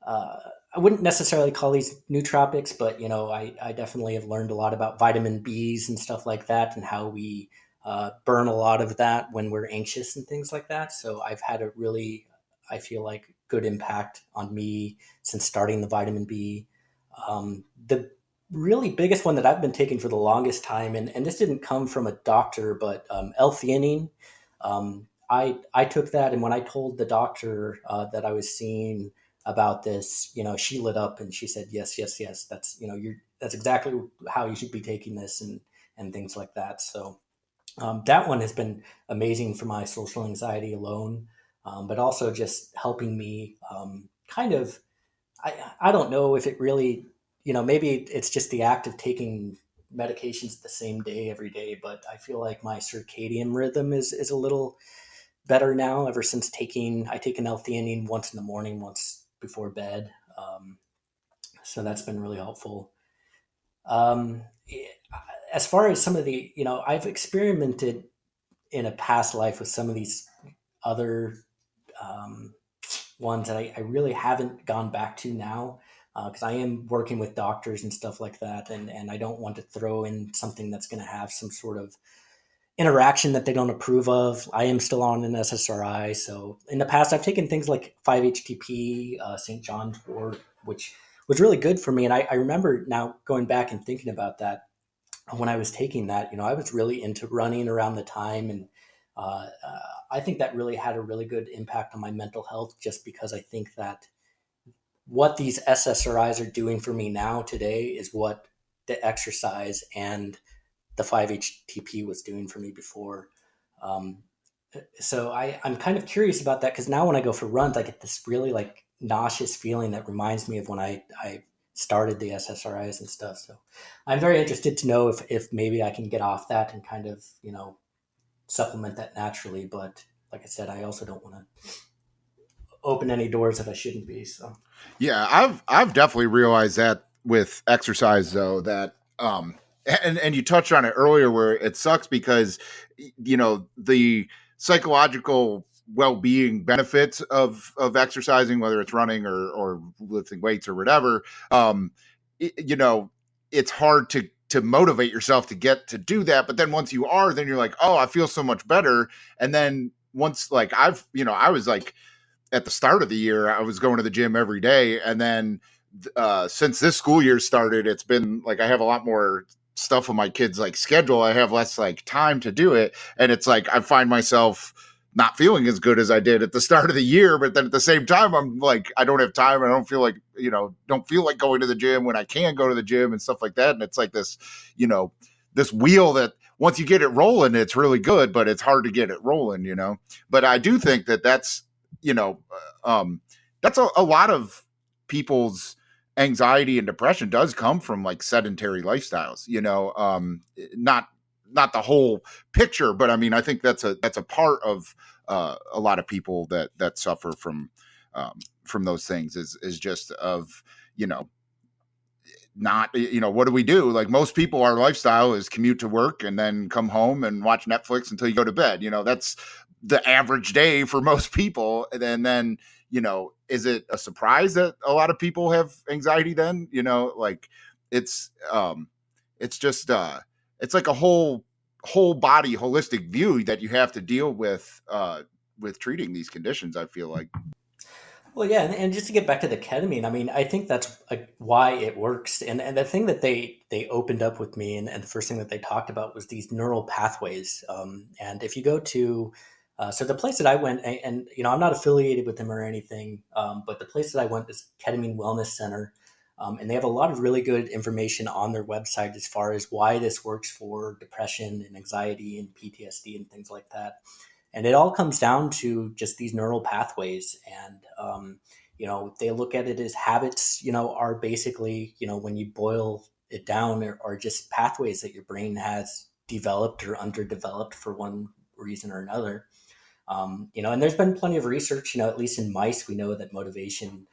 I wouldn't necessarily call these nootropics, but I definitely have learned a lot about vitamin Bs and stuff like that, and how we burn a lot of that when we're anxious and things like that. So I've had a really, I feel like, good impact on me since starting the vitamin B. The really biggest one that I've been taking for the longest time, and this didn't come from a doctor, but L-theanine. I took that, and when I told the doctor that I was seeing about this, she lit up and she said, yes, yes, yes, that's exactly how you should be taking this, and things like that. So that one has been amazing for my social anxiety alone, but also just helping me kind of, I don't know if it really, maybe it's just the act of taking medications the same day every day, but I feel like my circadian rhythm is a little better now ever since I take an L-theanine once in the morning, once before bed. So that's been really helpful. Um, as far as some of the, I've experimented in a past life with some of these other um, ones that I really haven't gone back to now, because I am working with doctors and stuff like that, and I don't want to throw in something that's going to have some sort of interaction that they don't approve of. I am still on an SSRI. So in the past, I've taken things like 5-HTP, St. John's wort, which was really good for me. And I remember now going back and thinking about that when I was taking that, I was really into running around the time. And I think that really had a really good impact on my mental health, just because I think that what these SSRIs are doing for me now today is what the exercise and the 5-HTP was doing for me before. Um, so I'm kind of curious about that, because now when I go for runs, I get this really like nauseous feeling that reminds me of when I started the SSRIs and stuff. So I'm very interested to know if maybe I can get off that and kind of, supplement that naturally. But like I said, I also don't want to open any doors that I shouldn't be. So Yeah, I've definitely realized that with exercise though, that and you touched on it earlier, where it sucks because the psychological well-being benefits of exercising, whether it's running or lifting weights or whatever, it, you know it's hard to motivate yourself to get to do that. But then once you are, then you're like, oh, I feel so much better. And then once, like, I was like, at the start of the year, I was going to the gym every day. And then since this school year started, it's been like I have a lot more stuff on my kids' like schedule. I have less like time to do it. And it's like I find myself not feeling as good as I did at the start of the year. But then at the same time, I'm like, I don't have time. I don't feel like, don't feel like going to the gym when I can go to the gym and stuff like that. And it's like this, this wheel that once you get it rolling, it's really good, but it's hard to get it rolling. But I do think that that's, you know, that's a lot of people's anxiety and depression does come from like sedentary lifestyles, not the whole picture, but I mean, I think that's a part of a lot of people that suffer from from those things is just of, you know, not, you know, what do we do? Like most people, our lifestyle is commute to work and then come home and watch Netflix until you go to bed. You know, that's the average day for most people. And then, you know, is it a surprise that a lot of people have anxiety then? You know, like it's just it's like a whole body holistic view that you have to deal with treating these conditions, I feel like. Well, yeah, and just to get back to the ketamine, I mean, I think that's why it works. And the thing that they opened up with me, and the first thing that they talked about was these neural pathways. And if you go to, so the place that I went, and you know, I'm not affiliated with them or anything, but the place that I went is Ketamine Wellness Center, and they have a lot of really good information on their website as far as why this works for depression and anxiety and PTSD and things like that. And it all comes down to just these neural pathways. And you know, they look at it as habits, you know, are basically, you know, when you boil it down, are just pathways that your brain has developed or underdeveloped for one reason or another. You know, and there's been plenty of research, you know, at least in mice, we know that motivation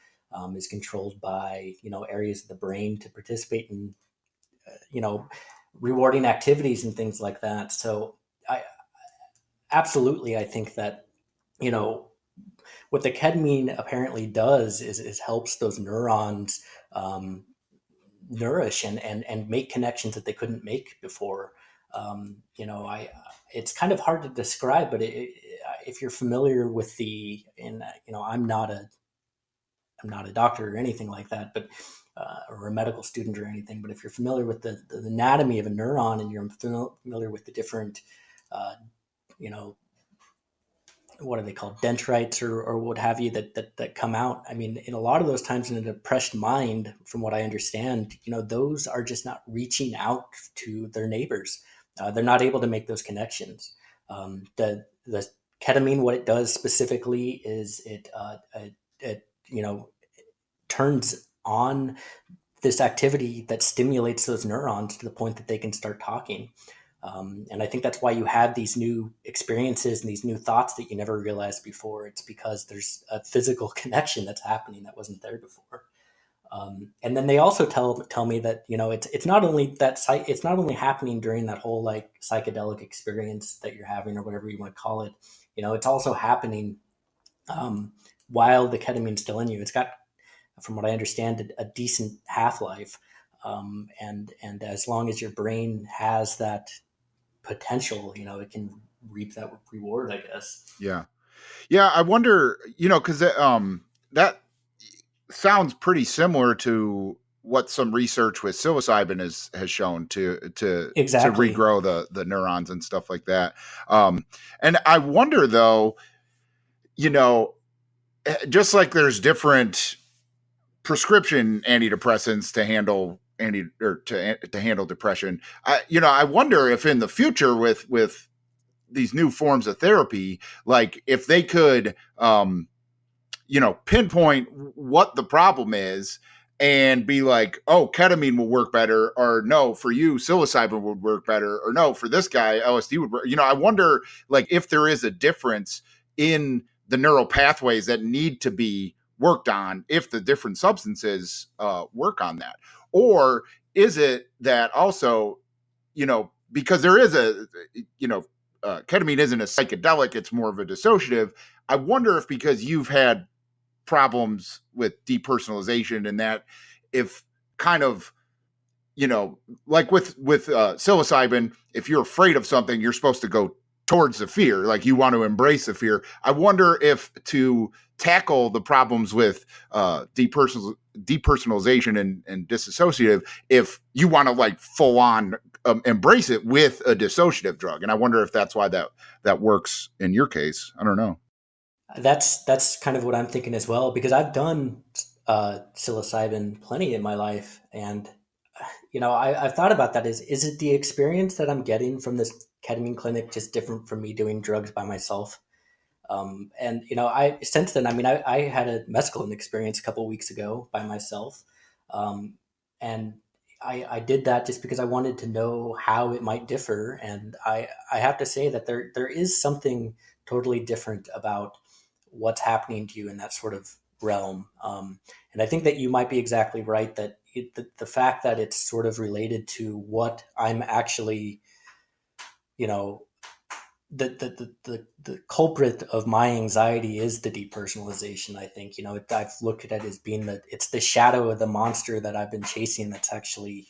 is controlled by, you know, areas of the brain to participate in, you know, rewarding activities and things like that. So I absolutely, I think that, you know, what the ketamine apparently does is helps those neurons um, nourish and make connections that they couldn't make before. You know, it's kind of hard to describe, but if you're familiar with and you know, I'm not a doctor or anything like that, but or a medical student or anything. But if you're familiar with the anatomy of a neuron and you're familiar with the different, uh, you know, what are they called, dendrites or what have you, that come out. I mean, in a lot of those times in a depressed mind, from what I understand, you know, those are just not reaching out to their neighbors. They're not able to make those connections. The ketamine, what it does specifically is it you know, turns on this activity that stimulates those neurons to the point that they can start talking. And I think that's why you have these new experiences and these new thoughts that you never realized before. It's because there's a physical connection that's happening that wasn't there before. And then they also tell me that, you know, it's not only it's not only happening during that whole like psychedelic experience that you're having or whatever you want to call it. You know, it's also happening um, while the ketamine's still in you. It's got, from what I understand, a decent half life, and as long as your brain has that potential, you know, it can reap that reward, I guess. Yeah. Yeah, I wonder, you know, because that sounds pretty similar to what some research with psilocybin has shown to Exactly. regrow the neurons and stuff like that. And I wonder though, you know, just like there's different prescription antidepressants to handle to handle depression. You know, I wonder if in the future with these new forms of therapy, like if they could, you know, pinpoint what the problem is and be like, oh, ketamine will work better, or no, for you, psilocybin would work better, or no, for this guy, LSD would work. You know, I wonder, like, if there is a difference in the neural pathways that need to be worked on if the different substances work on that. Or is it that also, you know, because there is you know, ketamine isn't a psychedelic, it's more of a dissociative. I wonder if because you've had problems with depersonalization and that, if kind of, you know, like with psilocybin, if you're afraid of something, you're supposed to go towards the fear, like you want to embrace the fear. I wonder if to tackle the problems with depersonalization and disassociative, if you want to like full on embrace it with a dissociative drug. And I wonder if that's why that works in your case. I don't know. That's kind of what I'm thinking as well, because I've done psilocybin plenty in my life, and you know, I've thought about that. Is it the experience that I'm getting from this ketamine clinic just different from me doing drugs by myself? And you know, I since then, I mean, I had a mescaline experience a couple of weeks ago by myself, um, and I did that just because I wanted to know how it might differ. And I have to say that there is something totally different about what's happening to you in that sort of realm. And I think that you might be exactly right that the fact that it's sort of related to what I'm actually, you know, the culprit of my anxiety is the depersonalization. I think, I've looked at it as being that it's the shadow of the monster that I've been chasing that's actually,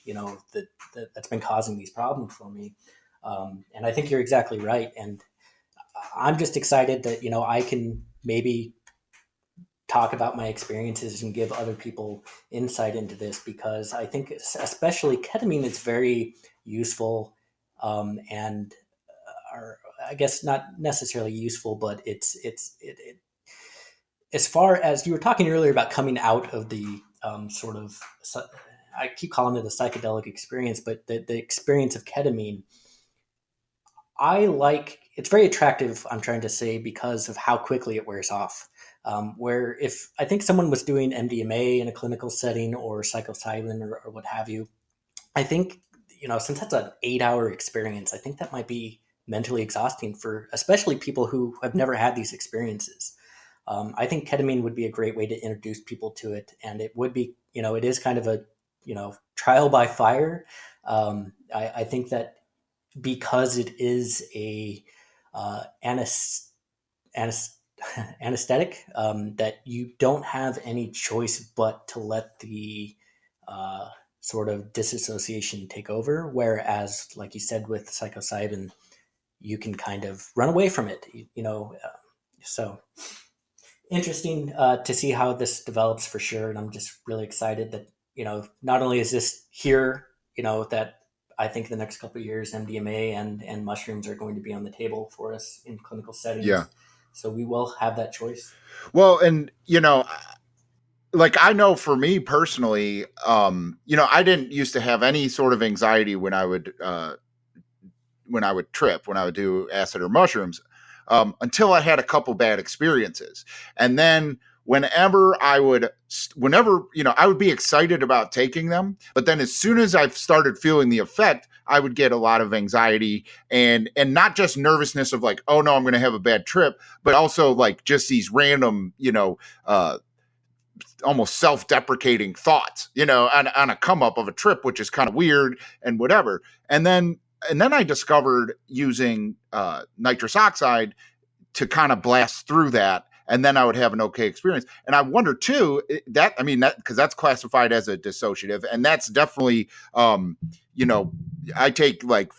that's been causing these problems for me. And I think you're exactly right. And I'm just excited that, I can maybe talk about my experiences and give other people insight into this, because I think especially ketamine is very useful, and are, I guess, not necessarily useful, but it as far as you were talking earlier about coming out of the sort of, I keep calling it a psychedelic experience, but the experience of ketamine, it's very attractive, I'm trying to say, because of how quickly it wears off. Where if I think someone was doing MDMA in a clinical setting or psilocybin or what have you, I think, since that's an 8-hour experience, I think that might be mentally exhausting for especially people who have never had these experiences. I think ketamine would be a great way to introduce people to it. And it would be, it is kind of a, trial by fire. I think that because it is a anesthetic, that you don't have any choice but to let the sort of disassociation take over. Whereas, like you said, with psilocybin, you can kind of run away from it, so interesting to see how this develops for sure. And I'm just really excited that, not only is this here, that I think the next couple of years, MDMA and mushrooms are going to be on the table for us in clinical settings. Yeah. So we will have that choice. Well, and, like, I know for me personally, I didn't used to have any sort of anxiety when I would trip, when I would do acid or mushrooms, until I had a couple bad experiences. And then whenever I would be excited about taking them, but then as soon as I started feeling the effect, I would get a lot of anxiety and not just nervousness of like, oh no, I'm going to have a bad trip, but also like just these random, almost self-deprecating thoughts, on a come up of a trip, which is kind of weird and whatever. And then I discovered using nitrous oxide to kind of blast through that. And then I would have an okay experience. And I wonder too, because that's classified as a dissociative. And that's definitely, I take like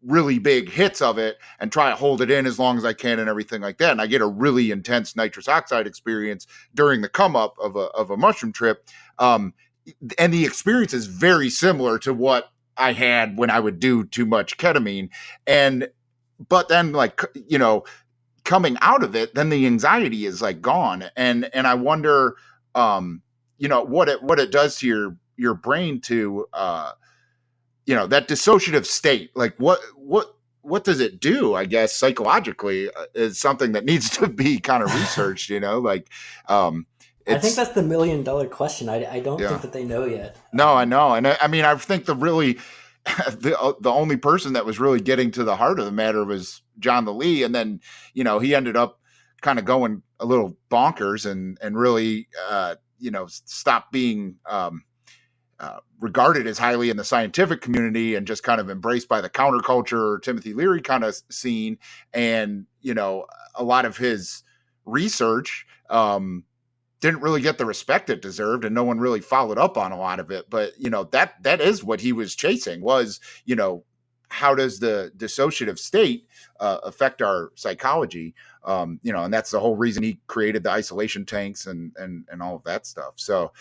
really big hits of it and try to hold it in as long as I can and everything like that. And I get a really intense nitrous oxide experience during the come up of a mushroom trip. And the experience is very similar to what I had when I would do too much ketamine. But then like, coming out of it, then the anxiety is like gone. And I wonder, what it does to your brain to, that dissociative state, like what does it do? I guess psychologically is something that needs to be kind of researched, I think that's the $1 million question. I don't think that they know yet. No, I know. And I think the only person that was really getting to the heart of the matter was John the Lee. And then, he ended up kind of going a little bonkers and really, stopped being, regarded as highly in the scientific community and just kind of embraced by the counterculture, Timothy Leary kind of scene. And, a lot of his research, didn't really get the respect it deserved, and no one really followed up on a lot of it. But, that is what he was chasing was, how does the dissociative state affect our psychology? And that's the whole reason he created the isolation tanks and all of that stuff. So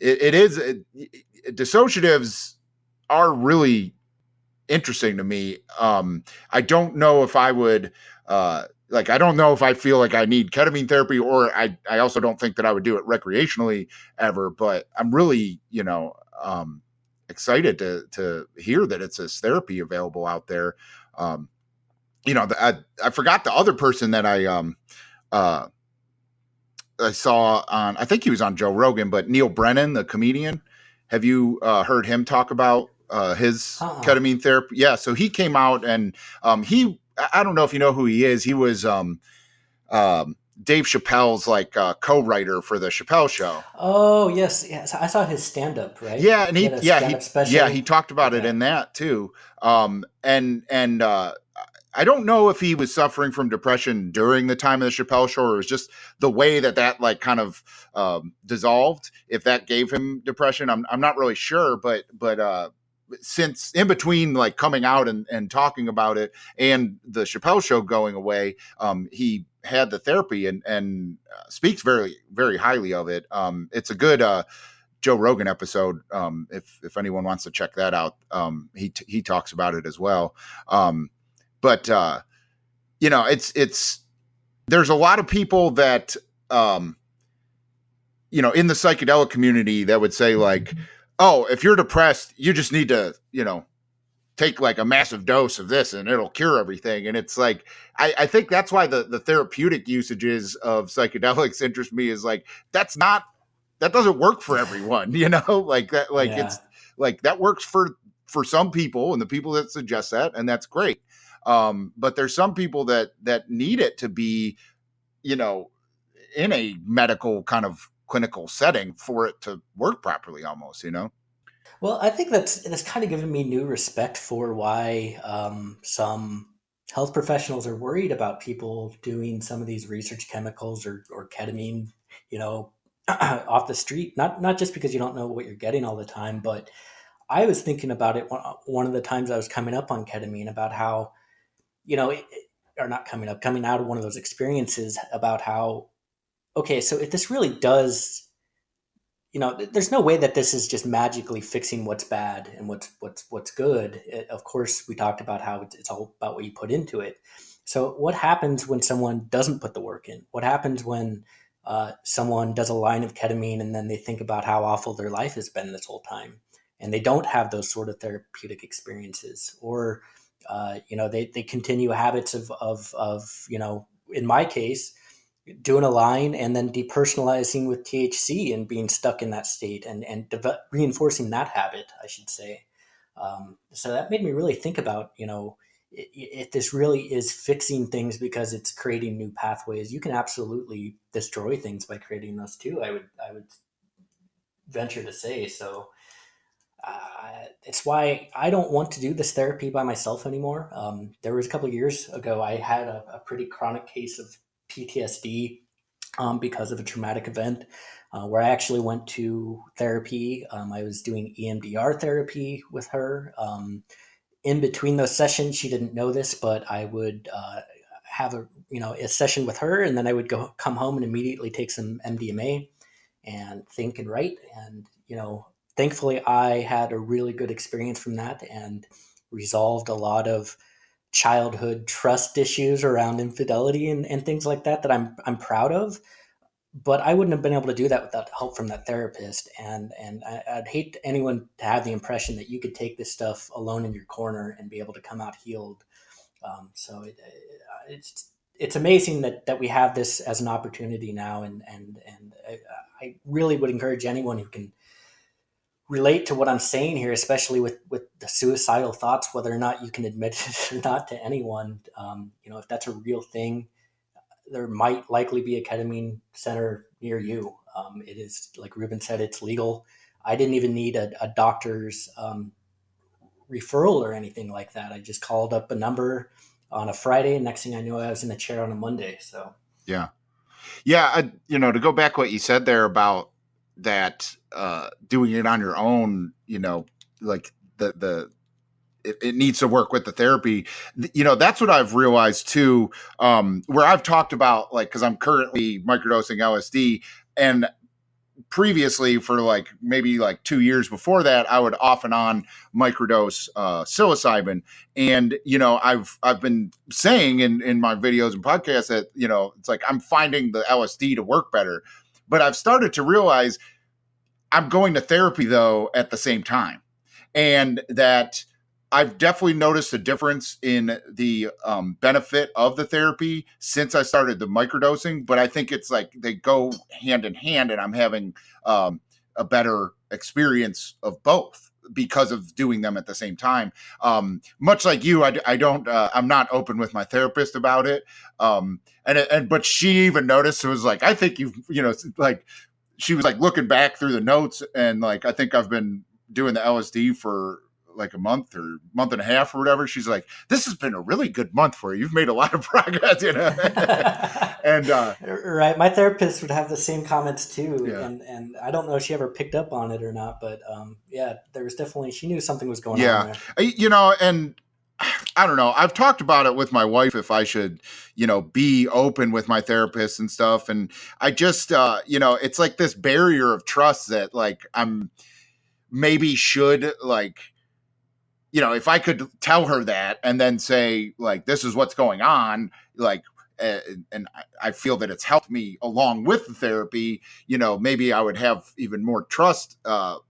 dissociatives are really interesting to me. I don't know if I would, I don't know if I feel like I need ketamine therapy, or I also don't think that I would do it recreationally ever, but I'm really, excited to hear that it's this therapy available out there. I forgot the other person that I saw on, I think he was on Joe Rogan, but Neil Brennan, the comedian. Have you heard him talk about his ketamine therapy? Yeah. So he came out and I don't know if you know who he is. He was Dave Chappelle's like co-writer for the Chappelle Show. Oh yes. I saw his stand up, right? Yeah, and He had a stand up special. he talked about it Okay. in that too. And I don't know if he was suffering from depression during the time of the Chappelle Show, or it was just the way that like kind of dissolved. If that gave him depression, I'm not really sure. But since in between like coming out and talking about it and the Chappelle Show going away, he had the therapy and speaks very, very highly of it. It's a good Joe Rogan episode. If anyone wants to check that out, he talks about it as well. But it's there's a lot of people that in the psychedelic community that would say like, oh, if you're depressed, you just need to take like a massive dose of this and it'll cure everything. And it's like, I think that's why the therapeutic usages of psychedelics interest me, is like, that doesn't work for everyone, like that, like Yeah. it's like that works for some people and the people that suggest that, and that's great. But there's some people that need it to be, in a medical kind of clinical setting for it to work properly almost. Well, I think that's kind of given me new respect for why some health professionals are worried about people doing some of these research chemicals or ketamine, off the street. Not just because you don't know what you're getting all the time, but I was thinking about it one of the times I was coming up on ketamine, about how, or not coming out of one of those experiences, about how, okay, so if this really does, there's no way that this is just magically fixing what's bad and what's good. Of course, we talked about how it's all about what you put into it. So what happens when someone doesn't put the work in? What happens when someone does a line of ketamine and then they think about how awful their life has been this whole time, and they don't have those sort of therapeutic experiences, or they continue habits of in my case, doing a line and then depersonalizing with THC and being stuck in that state and reinforcing that habit, I should say. So that made me really think about, if this really is fixing things because it's creating new pathways, you can absolutely destroy things by creating those too. I would venture to say. So it's why I don't want to do this therapy by myself anymore. There was a couple of years ago, I had a pretty chronic case of PTSD because of a traumatic event, where I actually went to therapy. I was doing EMDR therapy with her. In between those sessions, she didn't know this, but I would have a session with her, and then I would come home and immediately take some MDMA and think and write. And thankfully, I had a really good experience from that and resolved a lot of childhood trust issues around infidelity and things like that I'm proud of. But I wouldn't have been able to do that without help from that therapist. And I'd hate anyone to have the impression that you could take this stuff alone in your corner and be able to come out healed. So it's amazing that we have this as an opportunity now, and I really would encourage anyone who can relate to what I'm saying here, especially with the suicidal thoughts, whether or not you can admit it or not to anyone. If that's a real thing, there might likely be a ketamine center near you. It is, like Ruben said, it's legal. I didn't even need a doctor's referral or anything like that. I just called up a number on a Friday, and next thing I knew, I was in a chair on a Monday. So Yeah. To go back what you said there about that, doing it on your own, like it needs to work with the therapy. That's what I've realized too, where I've talked about, like, because I'm currently microdosing LSD, and previously for like maybe like 2 years before that, I would off and on microdose psilocybin. And I've been saying in my videos and podcasts that it's like I'm finding the LSD to work better, but I've started to realize I'm going to therapy though at the same time, and that I've definitely noticed a difference in the benefit of the therapy since I started the microdosing. But I think it's like they go hand in hand, and I'm having a better experience of both. because of doing them at the same time. Much like you, I don't, I'm not open with my therapist about it. But she even noticed, it was like, I think like, she was like looking back through the notes, and like, I think I've been doing the LSD for like a month or month and a half or whatever. She's like, this has been a really good month for you. You've made a lot of progress, and right. My therapist would have the same comments too. Yeah. And I don't know if she ever picked up on it or not, but yeah, there was definitely, she knew something was going on there. And I don't know. I've talked about it with my wife, if I should, be open with my therapist and stuff. And I just, it's like this barrier of trust that like I'm maybe should like, if I could tell her that and then say like, this is what's going on, like, and I feel that it's helped me along with the therapy, maybe I would have even more trust, or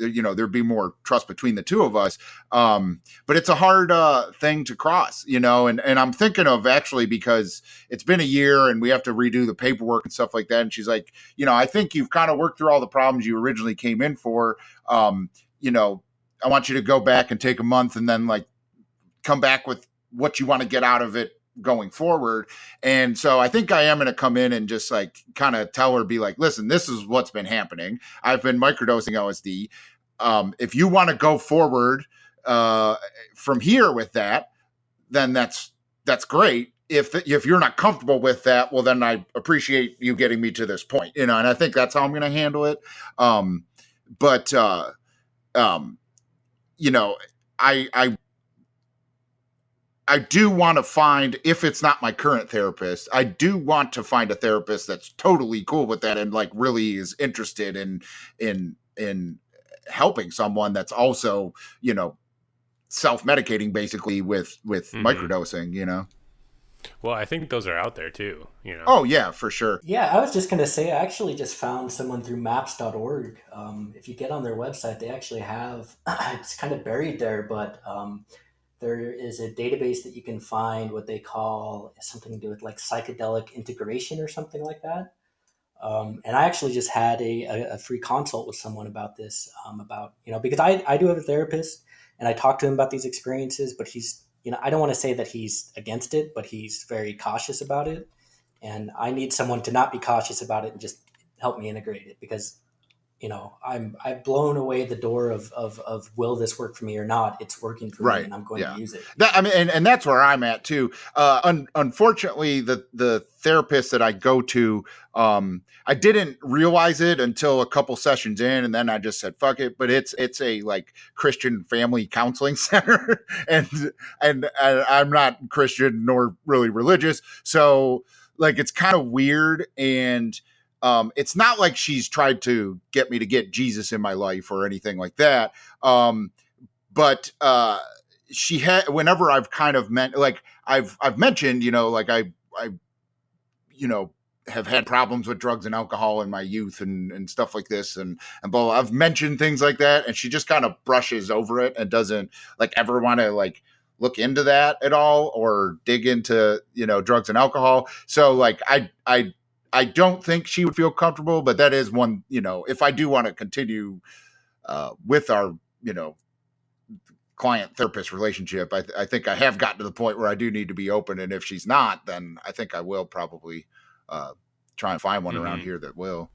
there'd be more trust between the two of us. But it's a hard thing to cross, and I'm thinking of, actually, because it's been a year and we have to redo the paperwork and stuff like that. And she's like, I think you've kind of worked through all the problems you originally came in for. I want you to go back and take a month and then like come back with what you want to get out of it going forward. And so I think I am going to come in and just like kind of tell her, be like, listen, this is what's been happening. I've been microdosing LSD. If you want to go forward from here with that, then that's great. If you're not comfortable with that, well, then I appreciate you getting me to this point, and I think that's how I'm going to handle it. I do want to find, if it's not my current therapist, I do want to find a therapist that's totally cool with that and like really is interested in helping someone that's also, self-medicating basically with microdosing, Well, I think those are out there too, Oh yeah, for sure. Yeah, I was just going to say, I actually just found someone through maps.org. If you get on their website, they actually have, it's kind of buried there, but there is a database that you can find what they call something to do with like psychedelic integration or something like that. And I actually just had a free consult with someone about this, because I do have a therapist and I talk to him about these experiences, but he's, I don't want to say that he's against it, but he's very cautious about it. And I need someone to not be cautious about it and just help me integrate it, because I've blown away the door of will this work for me or not? It's working for me, and I'm going to use it. And that's where I'm at too. Unfortunately, the therapist that I go to, I didn't realize it until a couple sessions in, and then I just said fuck it. But it's a like Christian family counseling center, and I'm not Christian nor really religious, so like it's kind of weird. And it's not like she's tried to get me to get Jesus in my life or anything like that. But she had, whenever I've kind of I've mentioned, like I have had problems with drugs and alcohol in my youth and stuff like this. And I've mentioned things like that, and she just kind of brushes over it and doesn't like ever want to like look into that at all or dig into, drugs and alcohol. So like, I don't think she would feel comfortable, but that is one, if I do want to continue with our, client therapist relationship, I think I have gotten to the point where I do need to be open. And if she's not, then I think I will probably try and find one around here that will.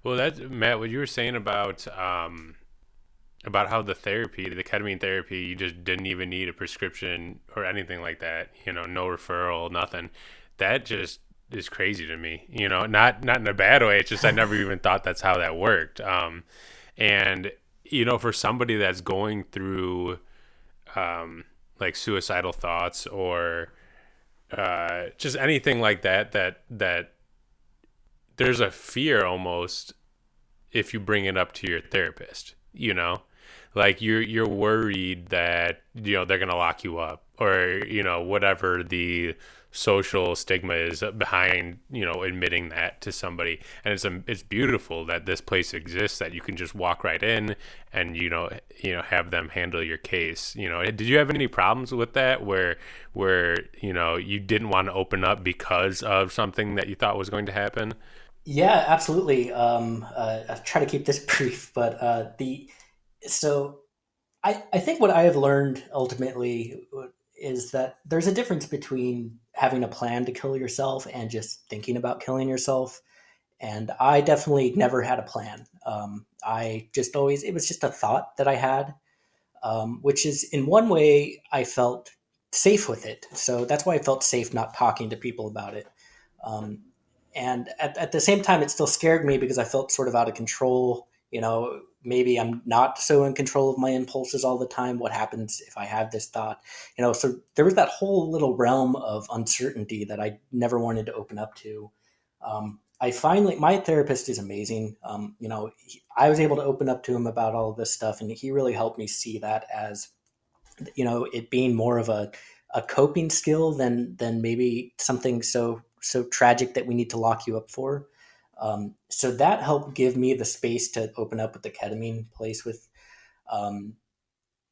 Well, that's Matt, what you were saying about how the ketamine therapy, you just didn't even need a prescription or anything like that, no referral, nothing. That just is crazy to me, not in a bad way. It's just, I never even thought that's how that worked. And, for somebody that's going through, like suicidal thoughts or, just anything like that there's a fear almost if you bring it up to your therapist, like you're worried that, they're going to lock you up or, whatever the social stigma is behind, admitting that to somebody. And it's beautiful that this place exists, that you can just walk right in and, have them handle your case. Did you have any problems with that where, you didn't want to open up because of something that you thought was going to happen? Yeah, absolutely. I'll try to keep this brief, but So I think what I have learned ultimately is that there's a difference between having a plan to kill yourself and just thinking about killing yourself. And I definitely never had a plan. I just always, it was just a thought that I had, which is in one way I felt safe with it. So that's why I felt safe not talking to people about it. Um, and at the same time, it still scared me because I felt sort of out of control. Maybe I'm not so in control of my impulses all the time. What happens if I have this thought? So there was that whole little realm of uncertainty that I never wanted to open up to. I finally, my therapist is amazing. I was able to open up to him about all of this stuff, and he really helped me see that as, it being more of a coping skill than maybe something so tragic that we need to lock you up for. So that helped give me the space to open up with the ketamine place with, um,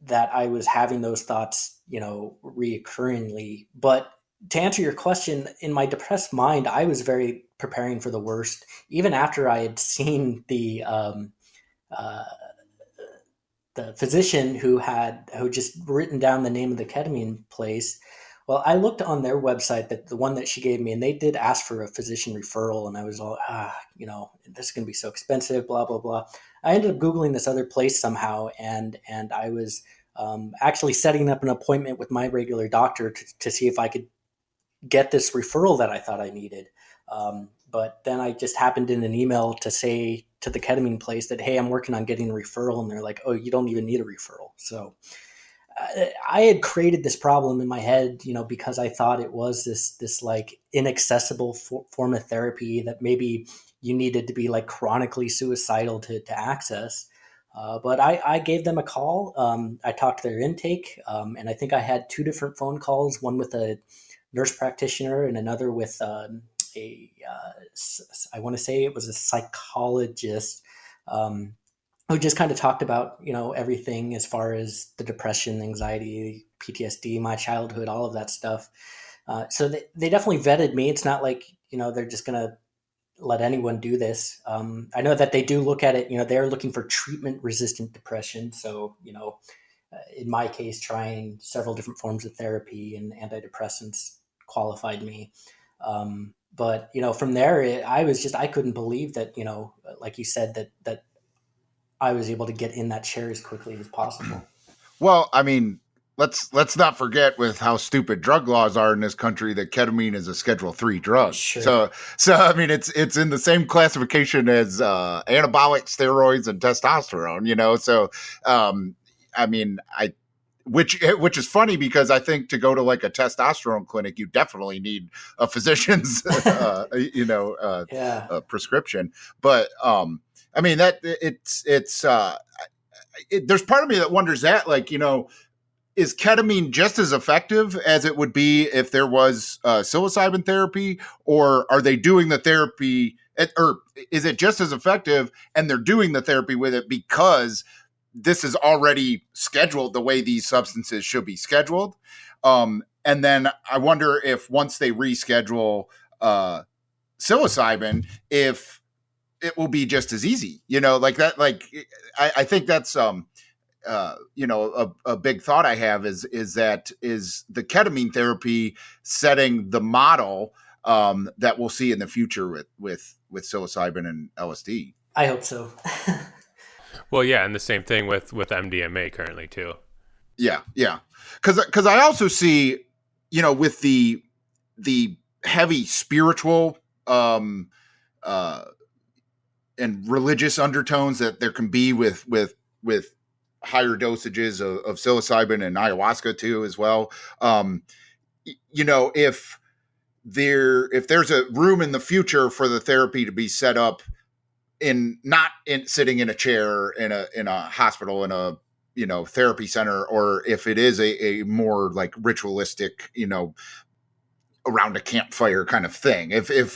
that I was having those thoughts, reoccurringly. But to answer your question, in my depressed mind, I was very preparing for the worst, even after I had seen uh, the physician who just written down the name of the ketamine place. Well, I looked on their website, that the one that she gave me, and they did ask for a physician referral, and I was all, this is going to be so expensive, blah blah blah. I ended up googling this other place somehow, and I was actually setting up an appointment with my regular doctor to see if I could get this referral that I thought I needed. But then I just happened in an email to say to the ketamine place that, hey, I'm working on getting a referral. And they're like, oh, you don't even need a referral. So I had created this problem in my head, because I thought it was this like inaccessible form of therapy that maybe you needed to be like chronically suicidal to access. But I gave them a call. I talked to their intake, and I think I had two different phone calls, one with a nurse practitioner and another with I want to say it was a psychologist, who just kind of talked about, everything as far as the depression, anxiety, PTSD, my childhood, all of that stuff. So they definitely vetted me. It's not like, they're just going to let anyone do this. I know that they do look at it, they're looking for treatment resistant depression. So, in my case, trying several different forms of therapy and antidepressants qualified me. But from there, I couldn't believe that, like you said, that I was able to get in that chair as quickly as possible. Well, I mean, let's not forget with how stupid drug laws are in this country that ketamine is a Schedule 3 drug. Sure. So I mean, it's in the same classification as anabolic steroids and testosterone. So I mean, which is funny because I think to go to like a testosterone clinic, you definitely need a physician's Yeah. prescription. But I mean that there's part of me that wonders that, like, is ketamine just as effective as it would be if there was psilocybin therapy, or are they doing the therapy, or is it just as effective and they're doing the therapy with it because this is already scheduled the way these substances should be scheduled? And then I wonder if once they reschedule psilocybin, if it will be just as easy, like that. Like, I think that's, a big thought I have is the ketamine therapy setting the model that we'll see in the future with psilocybin and LSD. I hope so. Well, yeah, and the same thing with MDMA currently too. Yeah, because I also see, with the heavy spiritual and religious undertones that there can be with higher dosages of psilocybin and ayahuasca too as well. If there's a room in the future for the therapy to be set up in not in sitting in a chair in a hospital, in a therapy center, or if it is a more like ritualistic, around a campfire kind of thing,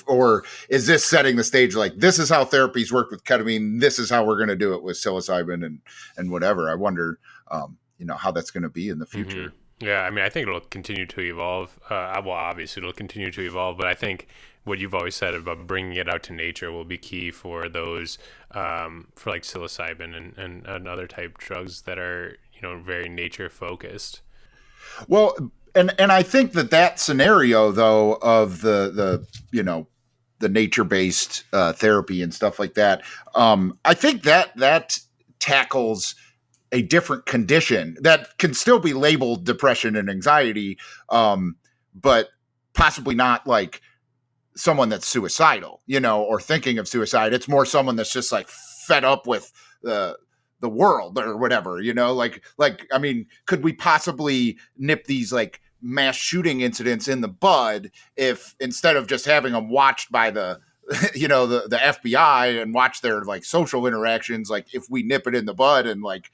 or is this setting the stage, like, this is how therapies work with ketamine, this is how we're going to do it with psilocybin and whatever. I wonder how that's going to be in the future. Yeah, I mean, I think it'll continue to evolve. Well, obviously it'll continue to evolve, but I think what you've always said about bringing it out to nature will be key for those, for like psilocybin and other type drugs that are, very nature focused. Well, and I think that scenario though of the the nature based therapy and stuff like that, I think that tackles a different condition that can still be labeled depression and anxiety, but possibly not like someone that's suicidal, or thinking of suicide. It's more someone that's just like fed up with the world or whatever, I mean, could we possibly nip these like mass shooting incidents in the bud if instead of just having them watched by the the FBI and watch their like social interactions, like if we nip it in the bud and like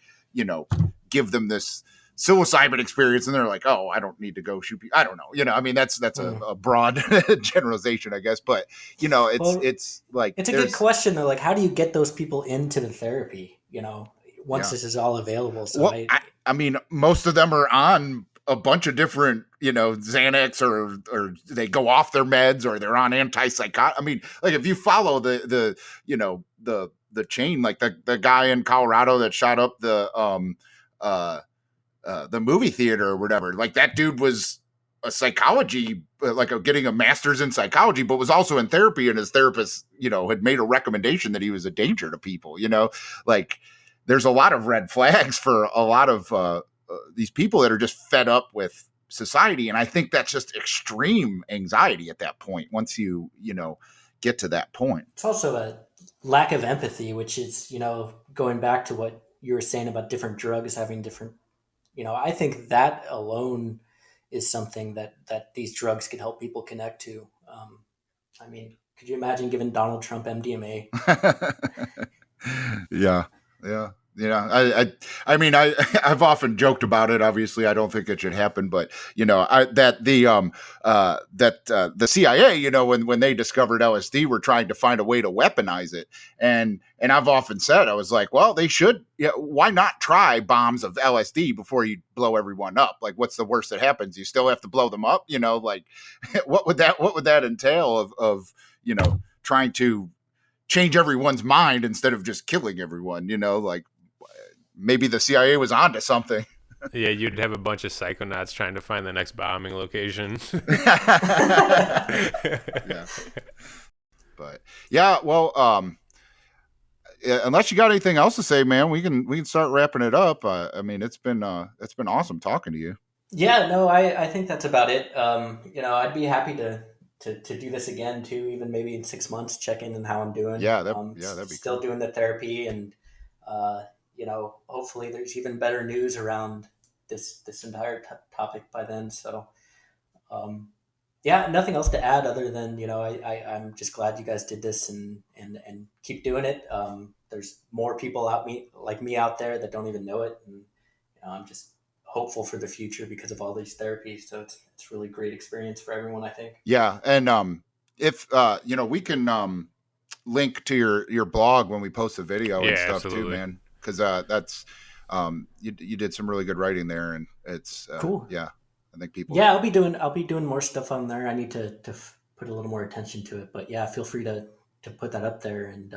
give them this psilocybin experience and they're like, oh, I don't need to go shoot people. I don't know. I mean, that's a broad generalization, I guess, but it's like, it's a good question though. Like, how do you get those people into the therapy, once this is all available? So well, I mean, most of them are on a bunch of different, Xanax or they go off their meds or they're on antipsychotic. I mean, like if you follow the chain, like the guy in Colorado that shot up the movie theater or whatever, like that dude was a psychology, getting a master's in psychology, but was also in therapy. And his therapist, had made a recommendation that he was a danger to people, like there's a lot of red flags for a lot of these people that are just fed up with society. And I think that's just extreme anxiety at that point. Once you get to that point, it's also a lack of empathy, which is, going back to what you were saying about different drugs having different, I think that alone is something that these drugs can help people connect to. I mean, could you imagine giving Donald Trump MDMA? Yeah. I mean, I've often joked about it. Obviously, I don't think it should happen, but the CIA, when they discovered LSD, were trying to find a way to weaponize it, and I've often said, I was like, well, they should. Why not try bombs of LSD before you blow everyone up? Like, what's the worst that happens? You still have to blow them up, like what would that entail of trying to change everyone's mind instead of just killing everyone? Like. Maybe the CIA was onto something. Yeah, you'd have a bunch of psychonauts trying to find the next bombing location. Yeah. But yeah, well, unless you got anything else to say, man, we can start wrapping it up. I mean, it's been awesome talking to you. Yeah, no, I think that's about it. I'd be happy to do this again too, even maybe in 6 months, check in on how I'm doing. Yeah, that'd be still cool. Doing the therapy, and hopefully there's even better news around this entire topic by then. So, nothing else to add other than, I'm just glad you guys did this and keep doing it. There's more people like me out there that don't even know it. And I'm just hopeful for the future because of all these therapies. So it's really great experience for everyone, I think. Yeah. And, if, we can, link to your blog when we post the video and stuff absolutely. Too, man. Cause, that's, you did some really good writing there, and it's cool. Yeah. I think people. Yeah, I'll be doing more stuff on there. I need to put a little more attention to it, but yeah, feel free to put that up there. And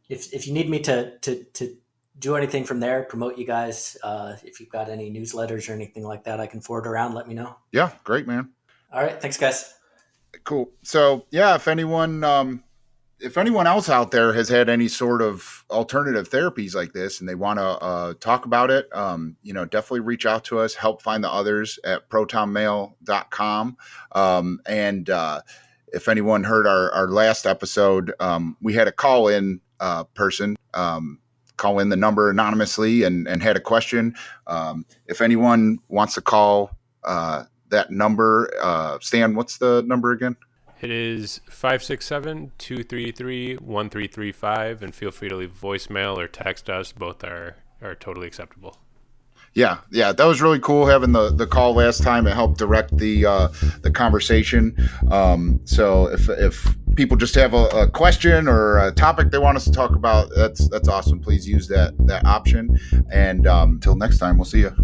if you need me to do anything from there, promote you guys. If you've got any newsletters or anything like that, I can forward around. Let me know. Yeah, great, man. All right, thanks, guys. Cool. So yeah, if anyone else out there has had any sort of alternative therapies like this and they want to talk about it, definitely reach out to us. Help find the others at protonmail.com. And if anyone heard our last episode, we had a call-in person call in the number anonymously and had a question. If anyone wants to call that number, Stahn, what's the number again? It is 567-233-1335, and feel free to leave voicemail or text us. Both are totally acceptable. Yeah, that was really cool having the call last time. It helped direct the conversation. So if people just have a question or a topic they want us to talk about, that's awesome. Please use that option. And until next time, we'll see you.